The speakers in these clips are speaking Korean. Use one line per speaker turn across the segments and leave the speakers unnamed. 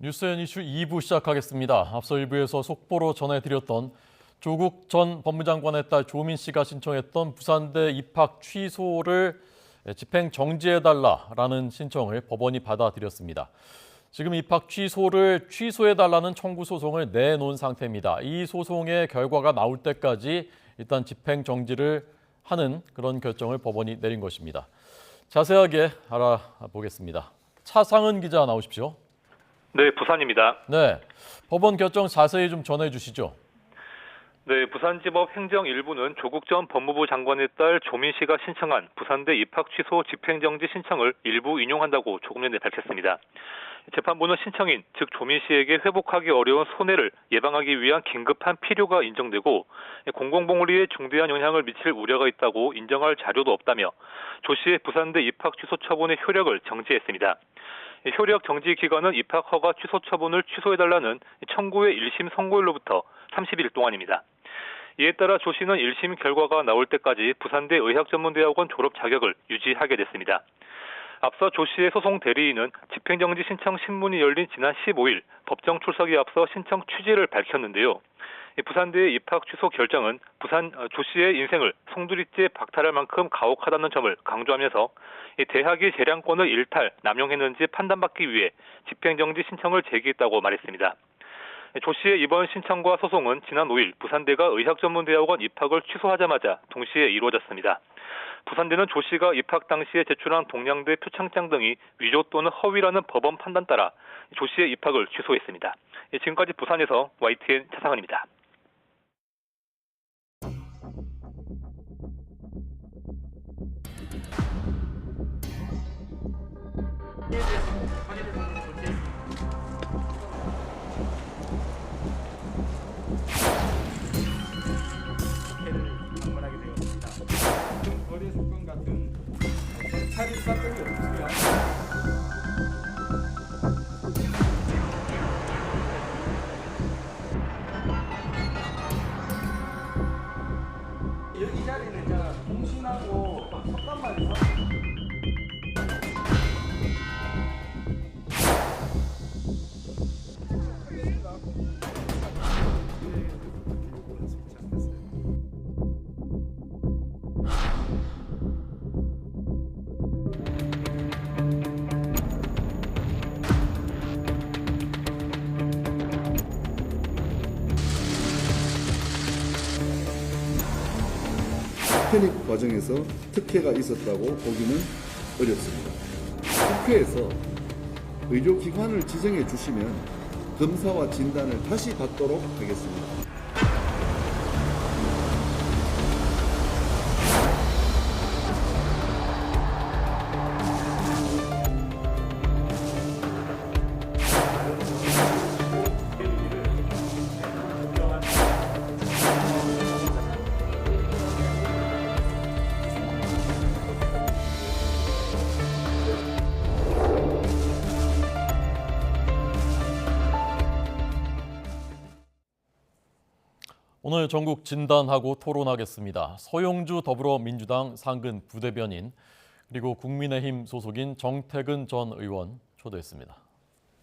뉴스앤 이슈 2부 시작하겠습니다. 앞서 1부에서 속보로 전해드렸던 조국 전 법무장관의 딸 조민 씨가 신청했던 부산대 입학 취소를 집행 정지해달라라는 신청을 법원이 받아들였습니다. 지금 입학 취소를 취소해달라는 청구 소송을 내놓은 상태입니다. 이 소송의 결과가 나올 때까지 일단 집행 정지를 하는 그런 결정을 법원이 내린 것입니다. 자세하게 알아보겠습니다. 차상은 기자 나오십시오.
네, 부산입니다.
네, 법원 결정 자세히 좀 전해주시죠.
네, 부산지법 행정 1부는 조국 전 법무부 장관의 딸 조민 씨가 신청한 부산대 입학 취소 집행정지 신청을 일부 인용한다고 조금 전에 밝혔습니다. 재판부는 신청인, 즉 조민 씨에게 회복하기 어려운 손해를 예방하기 위한 긴급한 필요가 인정되고 공공복리에 중대한 영향을 미칠 우려가 있다고 인정할 자료도 없다며 조 씨의 부산대 입학 취소 처분의 효력을 정지했습니다. 효력 정지 기간은 입학 허가 취소 처분을 취소해달라는 청구의 1심 선고일로부터 30일 동안입니다. 이에 따라 조 씨는 1심 결과가 나올 때까지 부산대 의학전문대학원 졸업 자격을 유지하게 됐습니다. 앞서 조 씨의 소송 대리인은 집행정지 신청 신문이 열린 지난 15일 법정 출석에 앞서 신청 취지를 밝혔는데요. 부산대의 입학 취소 결정은 조 씨의 인생을 송두리째 박탈할 만큼 가혹하다는 점을 강조하면서 대학의 재량권을 일탈, 남용했는지 판단받기 위해 집행정지 신청을 제기했다고 말했습니다. 조 씨의 이번 신청과 소송은 지난 5일 부산대가 의학전문대학원 입학을 취소하자마자 동시에 이루어졌습니다. 부산대는 조 씨가 입학 당시에 제출한 동양대 표창장 등이 위조 또는 허위라는 법원 판단 따라 조 씨의 입학을 취소했습니다. 지금까지 부산에서 YTN 차상은입니다.
방문하게 되었습니다. 거래 사건 같은 차립 사건이 없으면 여기 자리는 있잖아. 공신하고 석간만 있어.
편입 과정에서 특혜가 있었다고 보기는 어렵습니다. 국회에서 의료기관을 지정해 주시면 검사와 진단을 다시 받도록 하겠습니다.
오늘 전국 진단하고 토론하겠습니다. 서용주 더불어민주당 상근 부대변인 그리고 국민의힘 소속인 정태근 전 의원 초대했습니다.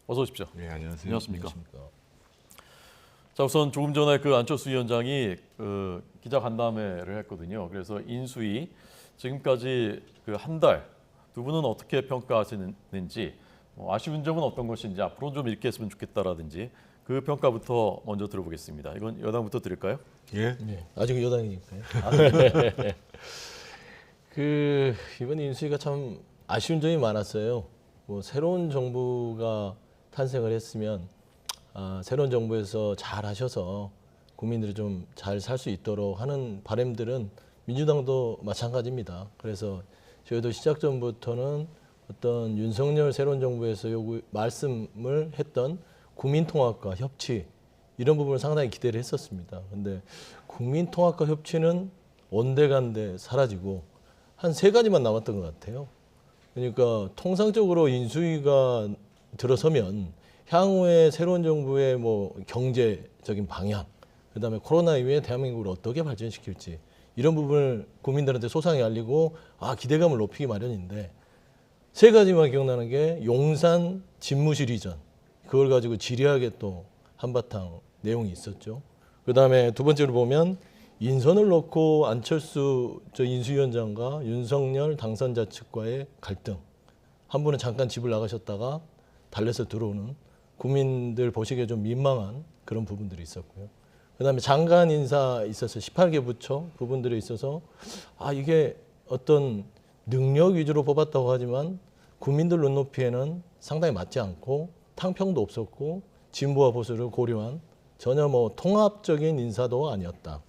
어서 오십시오.
네, 안녕하세요.
안녕하십니까. 자, 우선 조금 전에 안철수 위원장이 기자 간담회를 했거든요. 그래서 인수위 지금까지 한 달 두 분은 어떻게 평가하시는지, 아쉬운 점은 어떤 것인지 앞으로 좀 이렇게 했으면 좋겠다라든지 그 평가부터 먼저 들어보겠습니다. 이건 여당부터 드릴까요?
예.
네, 아직 여당이니까요. 이번 인수위가 참 아쉬운 점이 많았어요. 새로운 정부가 탄생을 했으면 새로운 정부에서 잘 하셔서 국민들이 좀 잘 살 수 있도록 하는 바람들은 민주당도 마찬가지입니다. 그래서 저희도 시작 전부터는 어떤 윤석열 새로운 정부에서 말씀을 했던 국민통합과 협치 이런 부분을 상당히 기대를 했었습니다. 그런데 국민통합과 협치는 온데간데 사라지고 한 3가지만 남았던 것 같아요. 그러니까 통상적으로 인수위가 들어서면 향후에 새로운 정부의 경제적인 방향, 그다음에 코로나 이후에 대한민국을 어떻게 발전시킬지 이런 부분을 국민들한테 소상히 알리고 기대감을 높이기 마련인데 3가지만 기억나는 게 용산 집무실 이전, 그걸 가지고 지리하게 또 한바탕 내용이 있었죠. 그다음에 두 번째로 보면 인선을 놓고 안철수 인수위원장과 윤석열 당선자 측과의 갈등. 한 분은 잠깐 집을 나가셨다가 달래서 들어오는 국민들 보시기에 좀 민망한 그런 부분들이 있었고요. 그다음에 장관 인사 있어서 18개 부처 부분들에 있어서 이게 어떤 능력 위주로 뽑았다고 하지만 국민들 눈높이에는 상당히 맞지 않고 탕평도 없었고 진보와 보수를 고려한 전혀 뭐 통합적인 인사도 아니었다.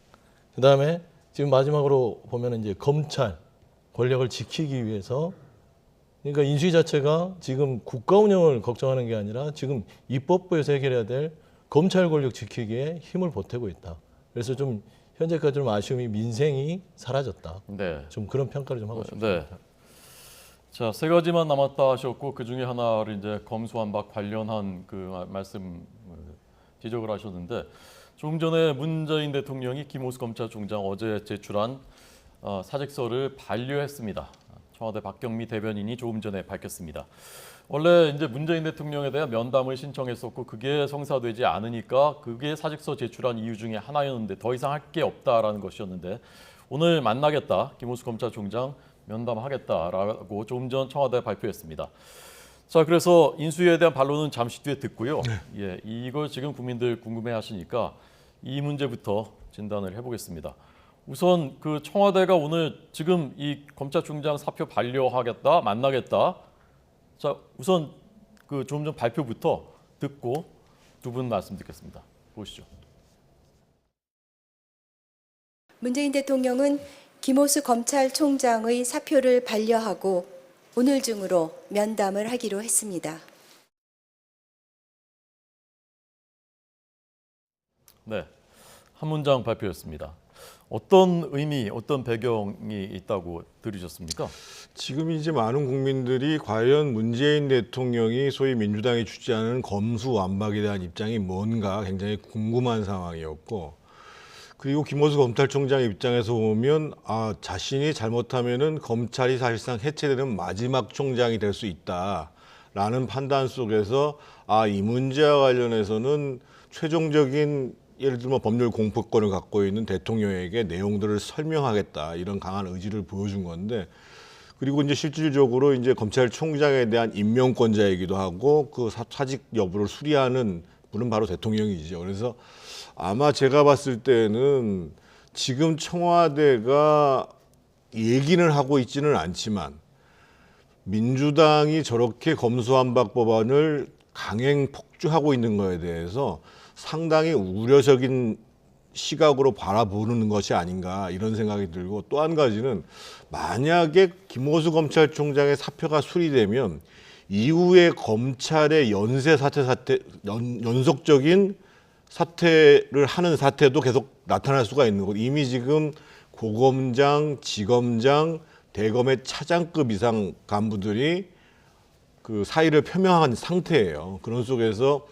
그다음에 지금 마지막으로 보면 이제 검찰 권력을 지키기 위해서 그러니까 인수위 자체가 지금 국가 운영을 걱정하는 게 아니라 지금 입법부에서 해결해야 될 검찰 권력 지키기에 힘을 보태고 있다. 그래서 좀 현재까지 좀 아쉬움이 민생이 사라졌다.
네.
좀 그런 평가를 좀 하고 싶습니다.
네. 자, 세 가지만 남았다 하셨고 그 중에 하나를 이제 검수완박 관련한 그 말씀 지적을 하셨는데 조금 전에 문재인 대통령이 김호수 검찰총장 어제 제출한 사직서를 반려했습니다. 청와대 박경미 대변인이 조금 전에 밝혔습니다. 원래 이제 문재인 대통령에 대한 면담을 신청했었고 그게 성사되지 않으니까 그게 사직서 제출한 이유 중에 하나였는데 더 이상 할 게 없다라는 것이었는데 오늘 만나겠다. 김호수 검찰총장 면담하겠다라고 조금 전 청와대 발표했습니다. 자, 그래서 인수위에 대한 반론은 잠시 뒤에 듣고요. 예, 이걸 지금 국민들 궁금해하시니까 이 문제부터 진단을 해보겠습니다. 우선 그 청와대가 오늘 지금 이 검찰총장 사표 반려하겠다, 만나겠다. 자, 우선 그 좀 전 발표부터 듣고 두 분 말씀 듣겠습니다. 보시죠.
문재인 대통령은 김호수 검찰총장의 사표를 반려하고 오늘 중으로 면담을 하기로 했습니다.
네, 한 문장 발표였습니다. 어떤 의미, 어떤 배경이 있다고 들으셨습니까?
지금 이제 많은 국민들이 과연 문재인 대통령이 소위 민주당이 주재하는 검수완박에 대한 입장이 뭔가 굉장히 궁금한 상황이었고, 그리고 김호수 검찰총장 입장에서 보면 자신이 잘못하면은 검찰이 사실상 해체되는 마지막 총장이 될 수 있다라는 판단 속에서 이 문제와 관련해서는 최종적인 예를 들면 법률 공포권을 갖고 있는 대통령에게 내용들을 설명하겠다 이런 강한 의지를 보여준 건데, 그리고 이제 실질적으로 이제 검찰총장에 대한 임명권자이기도 하고 그 사직 여부를 수리하는 분은 바로 대통령이죠. 그래서 아마 제가 봤을 때는 지금 청와대가 얘기는 하고 있지는 않지만 민주당이 저렇게 검수완박 법안을 강행 폭주하고 있는 거에 대해서 상당히 우려적인 시각으로 바라보는 것이 아닌가 이런 생각이 들고, 또 한 가지는 만약에 김호수 검찰총장의 사표가 수리되면 이후에 검찰의 연속적인 사퇴를 하는 사태도 계속 나타날 수가 있는 것. 이미 지금 고검장, 지검장, 대검의 차장급 이상 간부들이 그 사의를 표명한 상태예요. 그런 속에서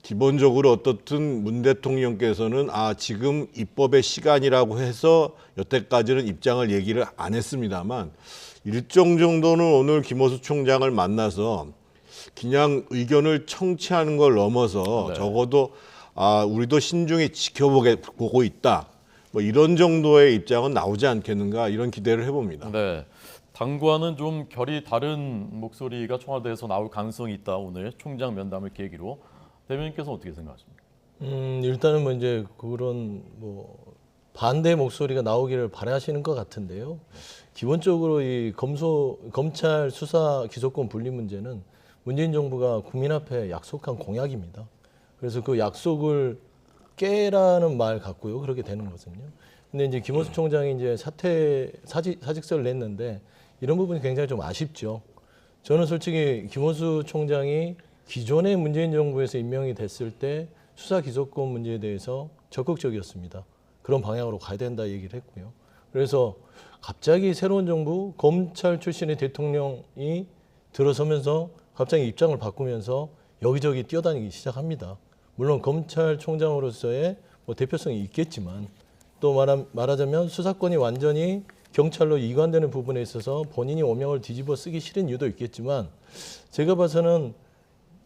기본적으로 어떻든 문 대통령께서는 지금 입법의 시간이라고 해서 여태까지는 입장을 얘기를 안 했습니다만 일정 정도는 오늘 김호수 총장을 만나서 그냥 의견을 청취하는 걸 넘어서 적어도 우리도 신중히 지켜보고 있다. 뭐 이런 정도의 입장은 나오지 않겠는가 이런 기대를 해봅니다.
네, 당과는 좀 결이 다른 목소리가 청와대에서 나올 가능성이 있다. 오늘 총장 면담을 계기로 대변인께서 어떻게 생각하십니까?
일단은 뭐 이제 그런 뭐 반대 목소리가 나오기를 바라시는 것 같은데요. 기본적으로 이 검찰 수사 기소권 분리 문제는 문재인 정부가 국민 앞에 약속한 공약입니다. 그래서 그 약속을 깨라는 말 같고요. 그렇게 되는 거거든요. 근데 이제 김호수 총장이 이제 사직서를 냈는데 이런 부분이 굉장히 좀 아쉽죠. 저는 솔직히 김호수 총장이 기존의 문재인 정부에서 임명이 됐을 때 수사 기소권 문제에 대해서 적극적이었습니다. 그런 방향으로 가야 된다 얘기를 했고요. 그래서 갑자기 새로운 정부 검찰 출신의 대통령이 들어서면서 갑자기 입장을 바꾸면서 여기저기 뛰어다니기 시작합니다. 물론 검찰총장으로서의 뭐 대표성이 있겠지만 또 말하자면 수사권이 완전히 경찰로 이관되는 부분에 있어서 본인이 오명을 뒤집어 쓰기 싫은 이유도 있겠지만 제가 봐서는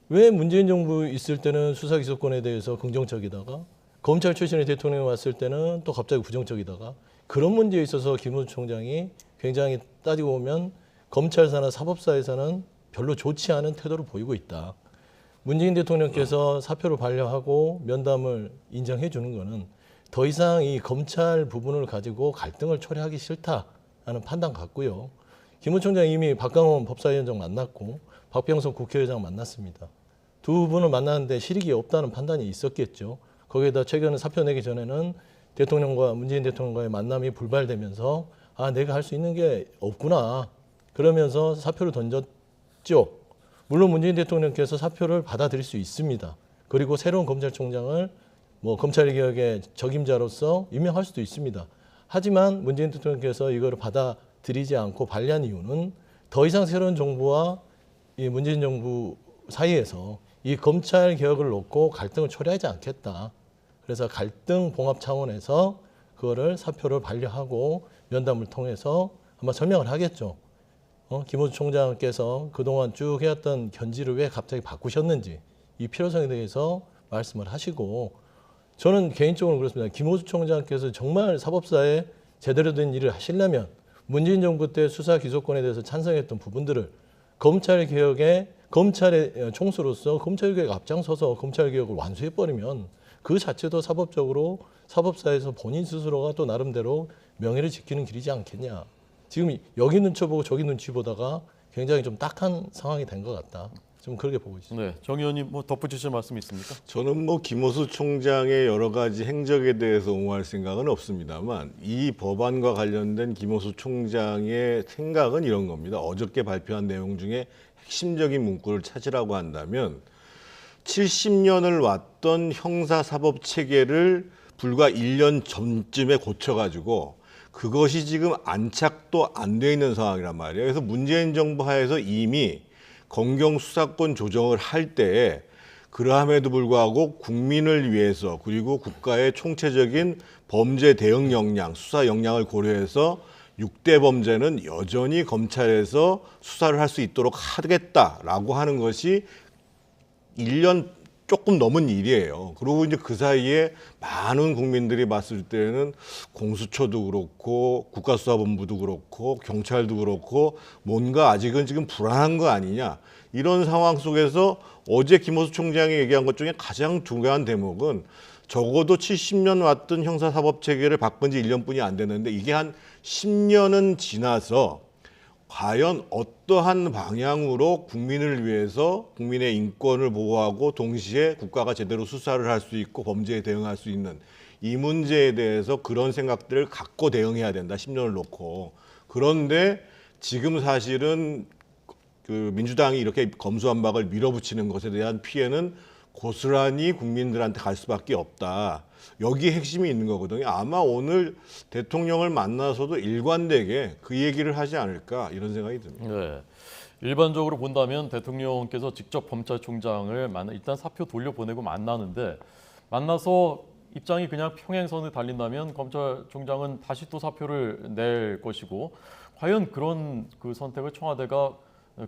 왜 문재인 정부 있을 때는 수사기소권에 대해서 긍정적이다가 검찰 출신의 대통령이 왔을 때는 또 갑자기 부정적이다가 그런 문제에 있어서 김호수 총장이 굉장히 따지고 보면 검찰사나 사법사에서는 별로 좋지 않은 태도를 보이고 있다. 문재인 대통령께서 사표를 반려하고 면담을 인정해 주는 것은 더 이상 이 검찰 부분을 가지고 갈등을 초래하기 싫다라는 판단 같고요. 김호수 총장이 이미 박강원 법사위원장 만났고 박병석 국회의장 만났습니다. 두 분을 만났는데 실익이 없다는 판단이 있었겠죠. 거기에다 최근에 사표 내기 전에는 문재인 대통령과의 만남이 불발되면서 아, 내가 할 수 있는 게 없구나. 그러면서 사표를 던졌죠. 물론 문재인 대통령께서 사표를 받아들일 수 있습니다. 그리고 새로운 검찰총장을 검찰개혁의 적임자로서 임명할 수도 있습니다. 하지만 문재인 대통령께서 이거를 받아들이지 않고 반려한 이유는 더 이상 새로운 정부와 이 문재인 정부 사이에서 이 검찰 개혁을 놓고 갈등을 초래하지 않겠다. 그래서 갈등 봉합 차원에서 그거를 사표를 반려하고 면담을 통해서 아마 설명을 하겠죠. 김호수 총장께서 그동안 쭉 해왔던 견지를 왜 갑자기 바꾸셨는지 이 필요성에 대해서 말씀을 하시고 저는 개인적으로 그렇습니다. 김호수 총장께서 정말 사법사에 제대로 된 일을 하시려면 문재인 정부 때 수사 기소권에 대해서 찬성했던 부분들을 검찰의 총수로서 검찰개혁 앞장서서 검찰개혁을 완수해버리면 그 자체도 사법적으로 사법사에서 본인 스스로가 또 나름대로 명예를 지키는 길이지 않겠냐. 지금 여기 눈치 보고 저기 눈치 보다가 굉장히 좀 딱한 상황이 된 것 같다. 좀 그렇게 보고 있습니다.
네, 정 의원님 덧붙이실 말씀 있습니까?
저는 김호수 총장의 여러 가지 행적에 대해서 옹호할 생각은 없습니다만 이 법안과 관련된 김호수 총장의 생각은 이런 겁니다. 어저께 발표한 내용 중에 핵심적인 문구를 찾으라고 한다면 70년을 왔던 형사사법 체계를 불과 1년 전쯤에 고쳐가지고 그것이 지금 안착도 안 돼 있는 상황이란 말이에요. 그래서 문재인 정부 하에서 이미 검경 수사권 조정을 할 때에 그러함에도 불구하고 국민을 위해서 그리고 국가의 총체적인 범죄 대응 역량, 수사 역량을 고려해서 6대 범죄는 여전히 검찰에서 수사를 할 수 있도록 하겠다라고 하는 것이 1년 조금 넘은 일이에요. 그리고 이제 그 사이에 많은 국민들이 봤을 때는 공수처도 그렇고 국가수사본부도 그렇고 경찰도 그렇고 뭔가 아직은 지금 불안한 거 아니냐. 이런 상황 속에서 어제 김호수 총장이 얘기한 것 중에 가장 중요한 대목은 적어도 70년 왔던 형사사법체계를 바꾼 지 1년뿐이 안 됐는데 이게 한 10년은 지나서 과연 어떠한 방향으로 국민을 위해서 국민의 인권을 보호하고 동시에 국가가 제대로 수사를 할 수 있고 범죄에 대응할 수 있는 이 문제에 대해서 그런 생각들을 갖고 대응해야 된다. 10년을 놓고. 그런데 지금 사실은 민주당이 이렇게 검수완박을 밀어붙이는 것에 대한 피해는 고스란히 국민들한테 갈 수밖에 없다. 여기에 핵심이 있는 거거든요. 아마 오늘 대통령을 만나서도 일관되게 그 얘기를 하지 않을까 이런 생각이 듭니다.
네. 일반적으로 본다면 대통령께서 직접 검찰총장을 일단 사표 돌려보내고 만나는데 만나서 입장이 그냥 평행선을 달린다면 검찰총장은 다시 또 사표를 낼 것이고 과연 그런 그 선택을 청와대가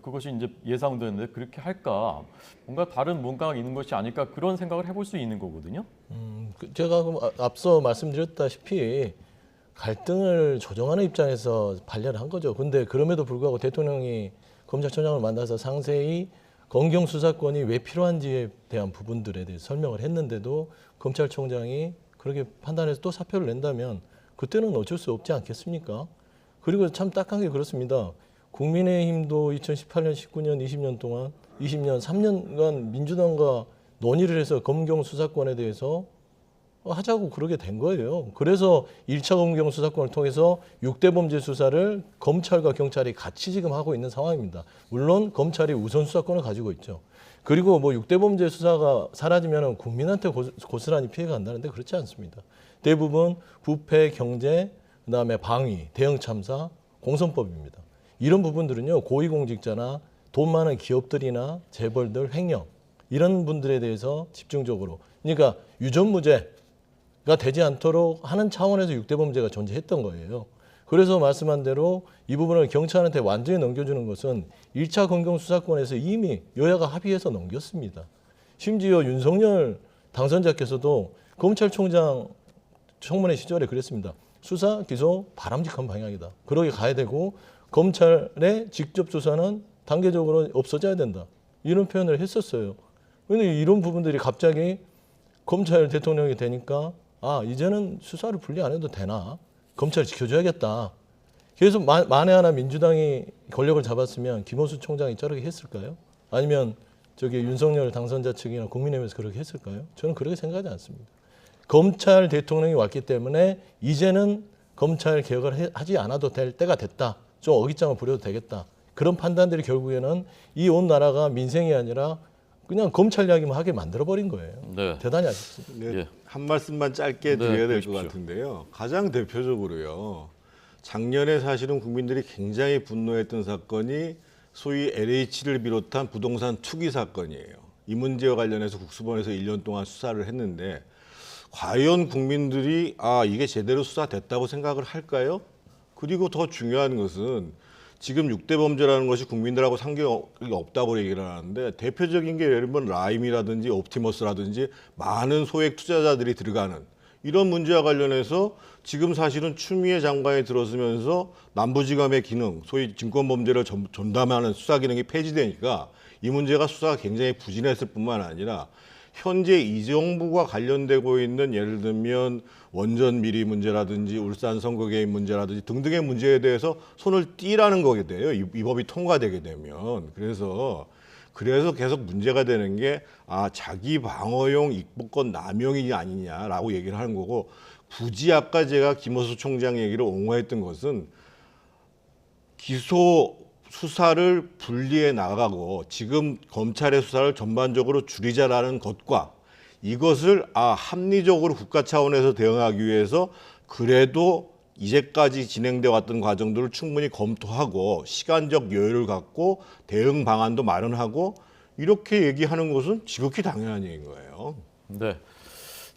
그것이 이제 예상되는데 그렇게 할까? 뭔가 다른 뭔가가 있는 것이 아닐까 그런 생각을 해볼 수 있는 거거든요.
제가 앞서 말씀드렸다시피 갈등을 조정하는 입장에서 반려를 한 거죠. 근데 그럼에도 불구하고 대통령이 검찰총장을 만나서 상세히 검경 수사권이 왜 필요한지에 대한 부분들에 대해 설명을 했는데도 검찰총장이 그렇게 판단해서 또 사표를 낸다면 그때는 어쩔 수 없지 않겠습니까? 그리고 참 딱한 게 그렇습니다. 국민의힘도 2018년, 19년, 20년 동안 20년, 3년간 민주당과 논의를 해서 검경 수사권에 대해서 하자고 그러게 된 거예요. 그래서 1차 검경 수사권을 통해서 6대 범죄 수사를 검찰과 경찰이 같이 지금 하고 있는 상황입니다. 물론 검찰이 우선 수사권을 가지고 있죠. 그리고 6대 범죄 수사가 사라지면 국민한테 고스란히 피해가 간다는데 그렇지 않습니다. 대부분 부패, 경제, 그다음에 방위, 대형 참사, 공선법입니다. 이런 부분들은요, 고위공직자나 돈 많은 기업들이나 재벌들, 횡령 이런 분들에 대해서 집중적으로, 그러니까 유전무죄가 되지 않도록 하는 차원에서 6대 범죄가 존재했던 거예요. 그래서 말씀한 대로 이 부분을 경찰한테 완전히 넘겨주는 것은 1차 검경 수사권에서 이미 여야가 합의해서 넘겼습니다. 심지어 윤석열 당선자께서도 검찰총장 청문회 시절에 그랬습니다. 수사, 기소 바람직한 방향이다. 그러게 가야 되고 검찰의 직접 조사는 단계적으로 없어져야 된다. 이런 표현을 했었어요. 그런데 이런 부분들이 갑자기 검찰 대통령이 되니까 이제는 수사를 분리 안 해도 되나? 검찰 지켜줘야겠다. 계속 만에 하나 민주당이 권력을 잡았으면 김호수 총장이 저렇게 했을까요? 아니면 윤석열 당선자 측이나 국민의힘에서 그렇게 했을까요? 저는 그렇게 생각하지 않습니다. 검찰 대통령이 왔기 때문에 이제는 검찰 개혁을 하지 않아도 될 때가 됐다. 좀 어깃장을 부려도 되겠다. 그런 판단들이 결국에는 이 온 나라가 민생이 아니라 그냥 검찰 이야기만 하게 만들어버린 거예요.
네.
대단히 아쉽습니다.
네,
예.
한 말씀만 짧게
네,
드려야 될 것
그러십시오.
같은데요. 가장 대표적으로요. 작년에 사실은 국민들이 굉장히 분노했던 사건이 소위 LH를 비롯한 부동산 투기 사건이에요. 이 문제와 관련해서 국수본에서 1년 동안 수사를 했는데 과연 국민들이 이게 제대로 수사됐다고 생각을 할까요? 그리고 더 중요한 것은 지금 6대 범죄라는 것이 국민들하고 상관이 없다고 얘기를 하는데 대표적인 게 예를 들면 라임이라든지 옵티머스라든지 많은 소액 투자자들이 들어가는 이런 문제와 관련해서 지금 사실은 추미애 장관이 들어서면서 남부지검의 기능, 소위 증권범죄를 전담하는 수사 기능이 폐지되니까 이 문제가 수사가 굉장히 부진했을 뿐만 아니라 현재 이 정부가 관련되고 있는 예를 들면 원전 비리 문제라든지 울산 선거 개입 문제라든지 등등의 문제에 대해서 손을 띄라는 거게 돼요. 이 법이 통과되게 되면. 그래서 계속 문제가 되는 게 자기 방어용 입법권 남용이 아니냐라고 얘기를 하는 거고 굳이 아까 제가 김호수 총장 얘기를 옹호했던 것은 기소 수사를 분리해 나가고 지금 검찰의 수사를 전반적으로 줄이자라는 것과 이것을 합리적으로 국가 차원에서 대응하기 위해서 그래도 이제까지 진행돼 왔던 과정들을 충분히 검토하고 시간적 여유를 갖고 대응 방안도 마련하고 이렇게 얘기하는 것은 지극히 당연한 얘기인 거예요.
네.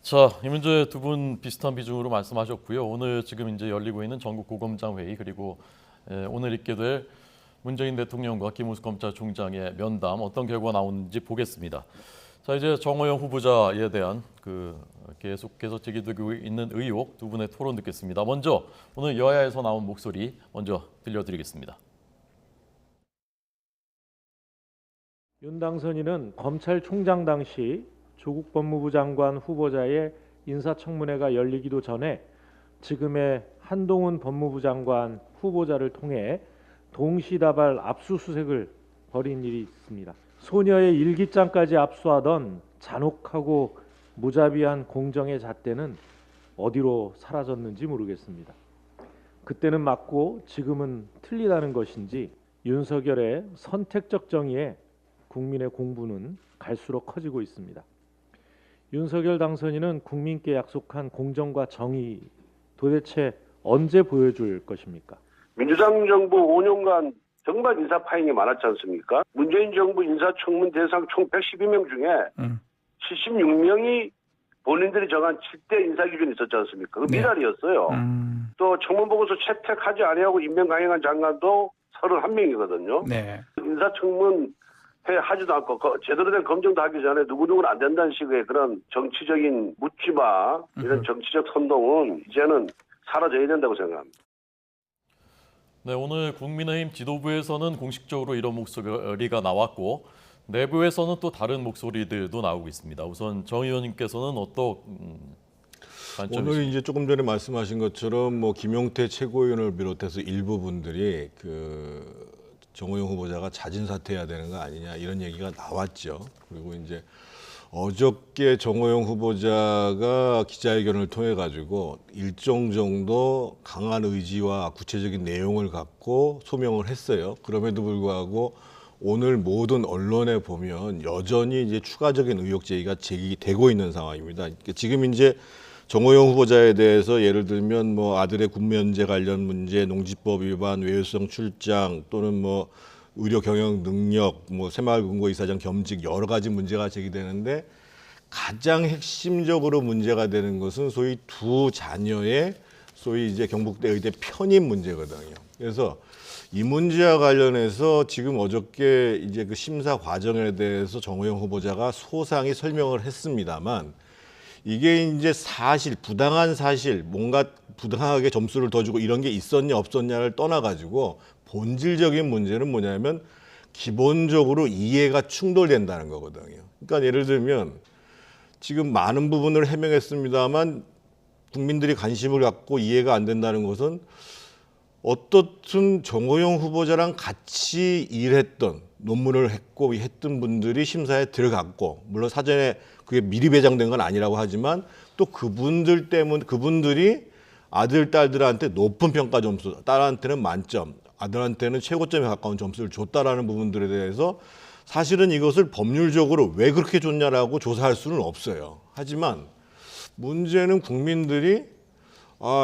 자, 이 문제 두 분 비슷한 비중으로 말씀하셨고요. 오늘 지금 이제 열리고 있는 전국 고검장 회의 그리고 오늘 있게 될 문재인 대통령과 김호수 검찰총장의 면담 어떤 결과가 나오는지 보겠습니다. 자, 이제 정호영 후보자에 대한 계속해서 제기되고 있는 의혹 두 분의 토론 듣겠습니다. 먼저 오늘 여야에서 나온 목소리 먼저 들려드리겠습니다.
윤 당선인은 검찰총장 당시 조국 법무부 장관 후보자의 인사청문회가 열리기도 전에 지금의 한동훈 법무부 장관 후보자를 통해 동시다발 압수수색을 벌인 일이 있습니다. 소녀의 일기장까지 압수하던 잔혹하고 무자비한 공정의 잣대는 어디로 사라졌는지 모르겠습니다. 그때는 맞고 지금은 틀리다는 것인지 윤석열의 선택적 정의에 국민의 공분은 갈수록 커지고 있습니다. 윤석열 당선인은 국민께 약속한 공정과 정의 도대체 언제 보여줄 것입니까?
민주당 정부 5년간 정말 인사 파행이 많았지 않습니까? 문재인 정부 인사청문 대상 총 112명 중에 76명이 본인들이 정한 7대 인사 기준이 있었지 않습니까? 그 미달이었어요. 또 청문보고서 채택하지 아니하고 임명 강행한 장관도 31명이거든요.
네.
인사청문 하지도 않고 제대로 된 검증도 하기 전에 누구누구는 안 된다는 식의 그런 정치적인 묻지마 이런 정치적 선동은 이제는 사라져야 된다고 생각합니다.
네, 오늘 국민의힘 지도부에서는 공식적으로 이런 목소리가 나왔고 내부에서는 또 다른 목소리들도 나오고 있습니다. 우선 정 의원님께서는 어떤 관점이십니까?
오늘 이제 조금 전에 말씀하신 것처럼 김용태 최고위원을 비롯해서 일부 분들이 정호영 후보자가 자진 사퇴해야 되는 거 아니냐 이런 얘기가 나왔죠. 그리고 이제 어저께 정호영 후보자가 기자회견을 통해 가지고 일정 정도 강한 의지와 구체적인 내용을 갖고 소명을 했어요. 그럼에도 불구하고 오늘 모든 언론에 보면 여전히 이제 추가적인 의혹 제기가 제기되고 있는 상황입니다. 지금 이제 정호영 후보자에 대해서 예를 들면 아들의 군면제 관련 문제, 농지법 위반, 외유성 출장 또는 의료 경영 능력, 새마을금고이사장 겸직 여러 가지 문제가 제기되는데 가장 핵심적으로 문제가 되는 것은 소위 두 자녀의 소위 이제 경북대 의대 편입 문제거든요. 그래서 이 문제와 관련해서 지금 어저께 이제 그 심사 과정에 대해서 정호영 후보자가 소상히 설명을 했습니다만 이게 이제 사실, 부당한 사실, 뭔가 부당하게 점수를 더 주고 이런 게 있었냐 없었냐를 떠나가지고 본질적인 문제는 뭐냐면 기본적으로 이해가 충돌된다는 거거든요. 그러니까 예를 들면 지금 많은 부분을 해명했습니다만 국민들이 관심을 갖고 이해가 안 된다는 것은 어떻든 정호영 후보자랑 같이 일했던, 논문을 했고 했던 분들이 심사에 들어갔고, 물론 사전에 그게 미리 배정된 건 아니라고 하지만 또 그분들이 아들, 딸들한테 높은 평가 점수, 딸한테는 만점, 아들한테는 최고점에 가까운 점수를 줬다라는 부분들에 대해서 사실은 이것을 법률적으로 왜 그렇게 줬냐라고 조사할 수는 없어요. 하지만 문제는 국민들이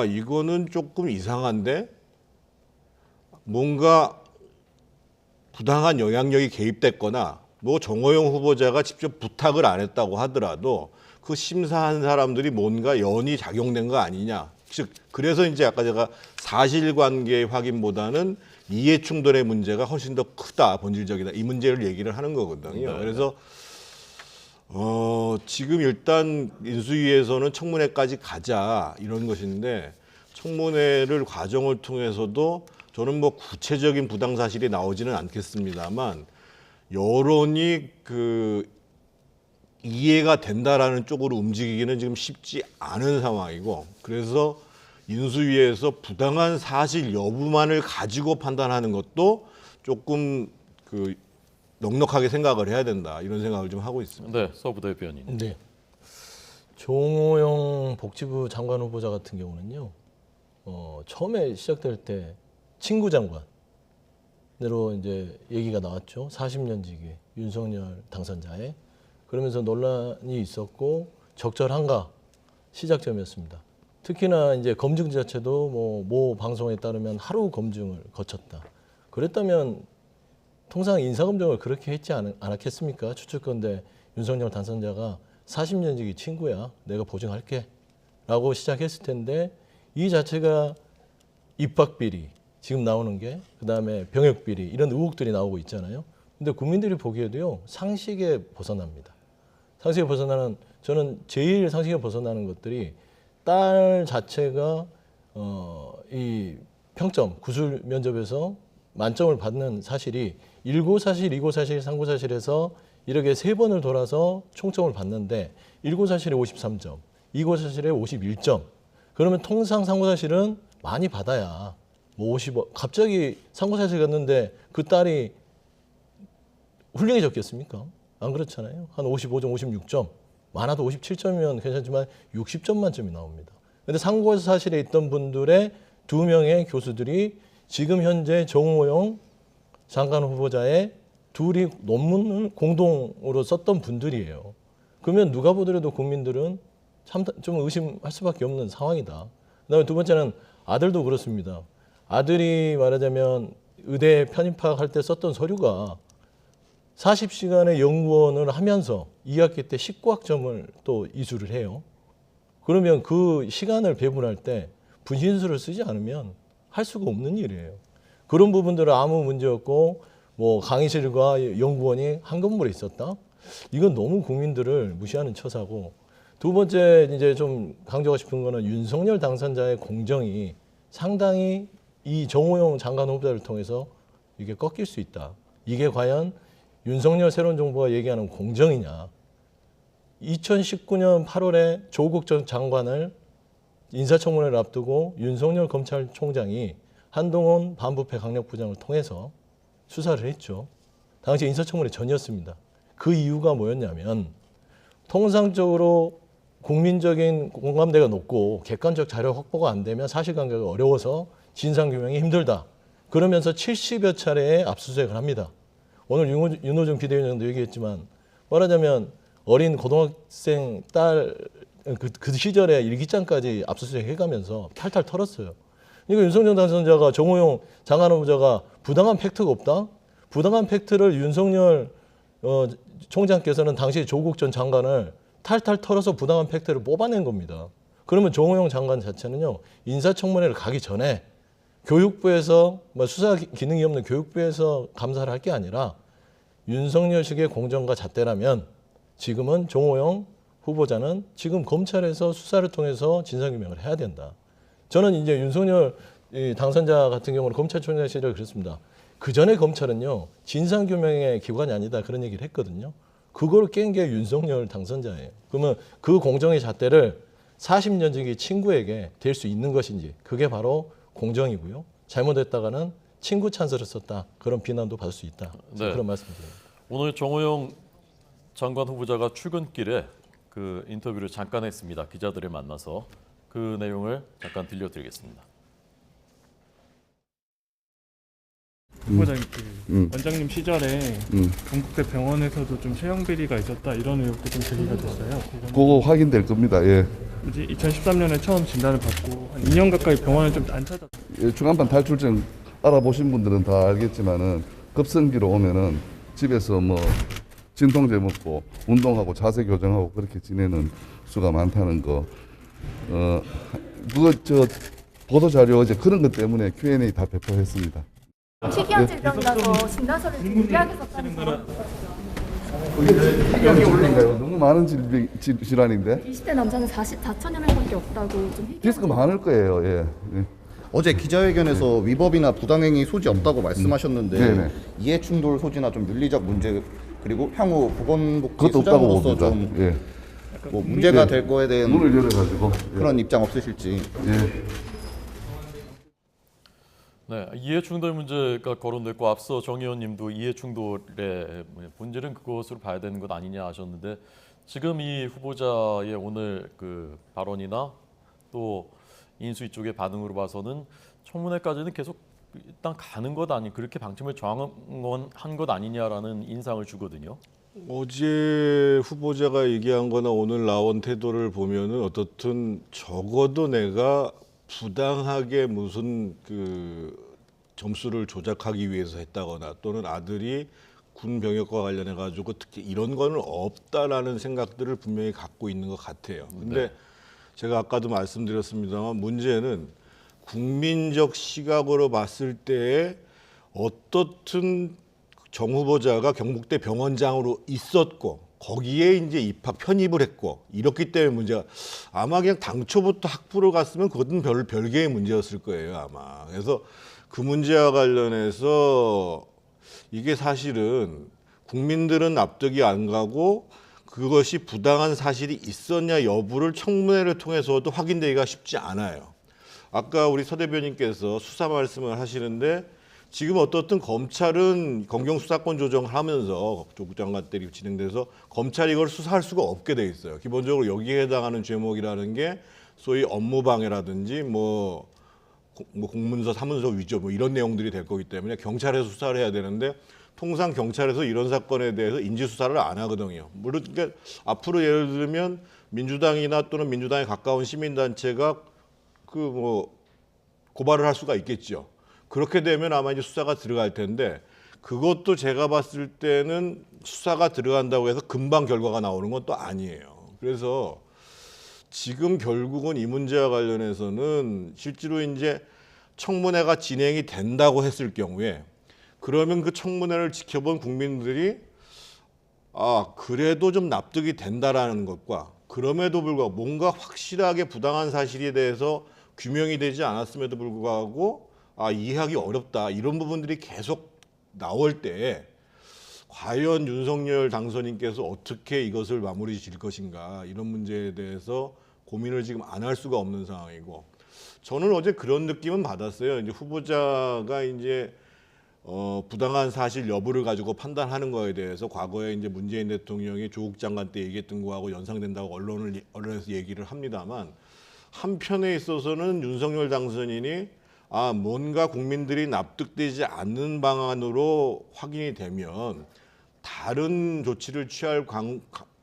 이거는 조금 이상한데 뭔가 부당한 영향력이 개입됐거나 뭐 정호영 후보자가 직접 부탁을 안 했다고 하더라도 그 심사한 사람들이 뭔가 연이 작용된 거 아니냐. 즉 그래서 이제 아까 제가 사실관계 확인보다는 이해 충돌의 문제가 훨씬 더 크다, 본질적이다, 이 문제를 얘기를 하는 거거든요.
네.
그래서 지금 일단 인수위에서는 청문회까지 가자 이런 것인데 청문회를 과정을 통해서도 저는 뭐 구체적인 부당 사실이 나오지는 않겠습니다만 여론이 이해가 된다라는 쪽으로 움직이기는 지금 쉽지 않은 상황이고, 그래서 인수위에서 부당한 사실 여부만을 가지고 판단하는 것도 조금 넉넉하게 생각을 해야 된다, 이런 생각을 좀 하고 있습니다.
네, 서부 대변인.
네. 정호영 복지부 장관 후보자 같은 경우는요, 처음에 시작될 때 친구 장관으로 이제 얘기가 나왔죠. 40년 지기 윤석열 당선자의. 그러면서 논란이 있었고 적절한가 시작점이었습니다. 특히나 이제 검증 자체도 모 방송에 따르면 하루 검증을 거쳤다. 그랬다면 통상 인사검증을 그렇게 했지 않았겠습니까? 추측컨대 윤석열 당선자가 40년 지기 친구야, 내가 보증할게 라고 시작했을 텐데 이 자체가 입학비리, 지금 나오는 게, 그다음에 병역비리, 이런 의혹들이 나오고 있잖아요. 근데 국민들이 보기에도요, 상식에 벗어납니다. 상식에 벗어나는, 저는 제일 상식에 벗어나는 것들이 딸 자체가 이 평점, 구술 면접에서 만점을 받는 사실이 1고사실, 2고사실, 3고사실에서 이렇게 3번을 돌아서 총점을 받는데 1고사실에 53점, 2고사실에 51점. 그러면 통상 3고사실은 많이 받아야 뭐 50원, 갑자기 3고사실 갔는데 그 딸이 훌륭해졌겠습니까? 안 그렇잖아요. 한 55점, 56점, 많아도 57점이면 괜찮지만 60점 만점이 나옵니다. 그런데 3고사실에 있던 분들의 2명의 교수들이 지금 현재 정호영 장관 후보자의 둘이 논문을 공동으로 썼던 분들이에요. 그러면 누가 보더라도 국민들은 참 좀 의심할 수밖에 없는 상황이다. 그다음에 두 번째는 아들도 그렇습니다. 아들이 말하자면 의대 편입학할 때 썼던 서류가 40시간의 연구원을 하면서 2학기 때 19학점을 또 이수를 해요. 그러면 그 시간을 배분할 때 분신술을 쓰지 않으면 할 수가 없는 일이에요. 그런 부분들은 아무 문제 없고 뭐 강의실과 연구원이 한 건물에 있었다? 이건 너무 국민들을 무시하는 처사고, 두 번째 이제 좀 강조하고 싶은 거는 윤석열 당선자의 공정이 상당히 이 정호영 장관 후보자를 통해서 이게 꺾일 수 있다. 이게 과연 윤석열 새로운 정부가 얘기하는 공정이냐. 2019년 8월에 조국 전 장관을 인사청문회를 앞두고 윤석열 검찰총장이 한동훈 반부패 강력부장을 통해서 수사를 했죠. 당시 인사청문회 전이었습니다. 그 이유가 뭐였냐면 통상적으로 국민적인 공감대가 높고 객관적 자료 확보가 안 되면 사실관계가 어려워서 진상규명이 힘들다. 그러면서 70여 차례의 압수수색을 합니다. 오늘 윤호중 비대위원장도 얘기했지만 말하자면 어린 고등학생 딸 그 시절에 일기장까지 압수수색 해가면서 탈탈 털었어요. 그러니까 윤석열 당선자가 정호영 장관 후보자가 부당한 팩트가 없다? 부당한 팩트를 윤석열 총장께서는 당시 조국 전 장관을 탈탈 털어서 부당한 팩트를 뽑아낸 겁니다. 그러면 정호영 장관 자체는요, 인사청문회를 가기 전에 교육부에서 뭐 수사 기능이 없는 교육부에서 감사를 할 게 아니라 윤석열식의 공정과 잣대라면 지금은 정호영 후보자는 지금 검찰에서 수사를 통해서 진상규명을 해야 된다. 저는 이제 윤석열 당선자 같은 경우는 검찰총장 시절에 그랬습니다. 그 전에 검찰은요, 진상규명의 기관이 아니다 그런 얘기를 했거든요. 그걸 깬 게 윤석열 당선자예요. 그러면 그 공정의 잣대를 40년 전의 친구에게 될 수 있는 것인지, 그게 바로 공정이고요. 잘못했다가는 친구 찬스를 썼다, 그런 비난도 받을 수 있다.
네.
그런 말씀드립니다.
오늘 정호영 장관 후보자가 출근길에 그 인터뷰를 잠깐 했습니다. 기자들을 만나서 그 내용을 잠깐 들려드리겠습니다.
후보자님 원장님 시절에 건국대 병원에서도 좀 채용 비리가 있었다 이런 의혹도 좀 제기가 됐어요.
그거 확인될 겁니다. 예.
이제 2013년에 처음 진단을 받고 한 2년 가까이 병원을 좀 안 찾았.
예, 중환판 탈출증 알아보신 분들은 다 알겠지만은 급성기로 오면은 집에서 뭐 진통제 먹고 운동하고 자세 교정하고 그렇게 지내는 수가 많다는 거. 그거 저 보도 자료 어제 그런 것 때문에 Q&A 다 배포했습니다.
희귀한 질병이라서 진단서를 무리하게 썼다는 거.
여기 올린가요? 너무 많은 질환인데
20대 남자는 44천여 명밖에 없다고 좀
리스크 많을 거예요. 예. 예.
어제 기자회견에서 위법이나 부당행위 소지 없다고 말씀하셨는데
네네.
이해충돌 소지나 좀 윤리적 문제 그리고 향후 보건복지
그것도 없다고
수장으로서
봅니다.
좀
예.
뭐 문제가
예.
될 거에 대한
문을 열어가지고
그런 입장 없으실지.
예.
네, 이해충돌 문제가 거론됐고 앞서 정 의원님도 이해충돌의 본질은 그것으로 봐야 되는 것 아니냐 하셨는데 지금 이 후보자의 오늘 그 발언이나 또 인수위 쪽의 반응으로 봐서는 청문회까지는 계속 일단 가는 것 아니 그렇게 방침을 정한 것 아니냐라는 인상을 주거든요.
어제 후보자가 얘기한 거나 오늘 나온 태도를 보면은 어떻든 적어도 내가 부당하게 무슨 그 점수를 조작하기 위해서 했다거나 또는 아들이 군 병역과 관련해 가지고 특히 이런 거는 없다라는 생각들을 분명히 갖고 있는 것 같아요. 근데 제가 아까도 말씀드렸습니다만 문제는 국민적 시각으로 봤을 때에 어떻든 정 후보자가 경북대 병원장으로 있었고 거기에 이제 입학 편입을 했고 이렇기 때문에 문제가 아마 그냥 당초부터 학부로 갔으면 그것은 별개의 문제였을 거예요 아마. 그래서 그 문제와 관련해서 이게 사실은 국민들은 납득이 안 가고 그것이 부당한 사실이 있었냐 여부를 청문회를 통해서도 확인되기가 쉽지 않아요. 아까 우리 서 대변인께서 수사 말씀을 하시는데 지금 어떻든 검찰은 검경수사권 조정을 하면서 조국 장관 때 진행돼서 검찰이 이걸 수사할 수가 없게 돼 있어요. 기본적으로 여기에 해당하는 죄목이라는 게 소위 업무방해라든지 뭐 공문서, 사문서 위조 뭐 이런 내용들이 될 거기 때문에 경찰에서 수사를 해야 되는데 통상 경찰에서 이런 사건에 대해서 인지 수사를 안 하거든요. 물론 그러니까 앞으로 예를 들면 민주당이나 또는 민주당에 가까운 시민단체가 그 뭐 고발을 할 수가 있겠죠. 그렇게 되면 아마 이제 수사가 들어갈 텐데 그것도 제가 봤을 때는 수사가 들어간다고 해서 금방 결과가 나오는 건 또 아니에요. 그래서 지금 결국은 이 문제와 관련해서는 실제로 이제 청문회가 진행이 된다고 했을 경우에 그러면 그 청문회를 지켜본 국민들이 아 그래도 좀 납득이 된다라는 것과 그럼에도 불구하고 뭔가 확실하게 부당한 사실에 대해서 규명이 되지 않았음에도 불구하고 아 이해하기 어렵다 이런 부분들이 계속 나올 때 과연 윤석열 당선인께서 어떻게 이것을 마무리 지을 것인가 이런 문제에 대해서 고민을 지금 안 할 수가 없는 상황이고 저는 어제 그런 느낌은 받았어요. 이제 후보자가 이제 부당한 사실 여부를 가지고 판단하는 거에 대해서 과거에 이제 문재인 대통령이 조국 장관 때 얘기했던 거하고 연상된다고 언론에서 얘기를 합니다만 한편에 있어서는 윤석열 당선인이 아 뭔가 국민들이 납득되지 않는 방안으로 확인이 되면 다른 조치를 취할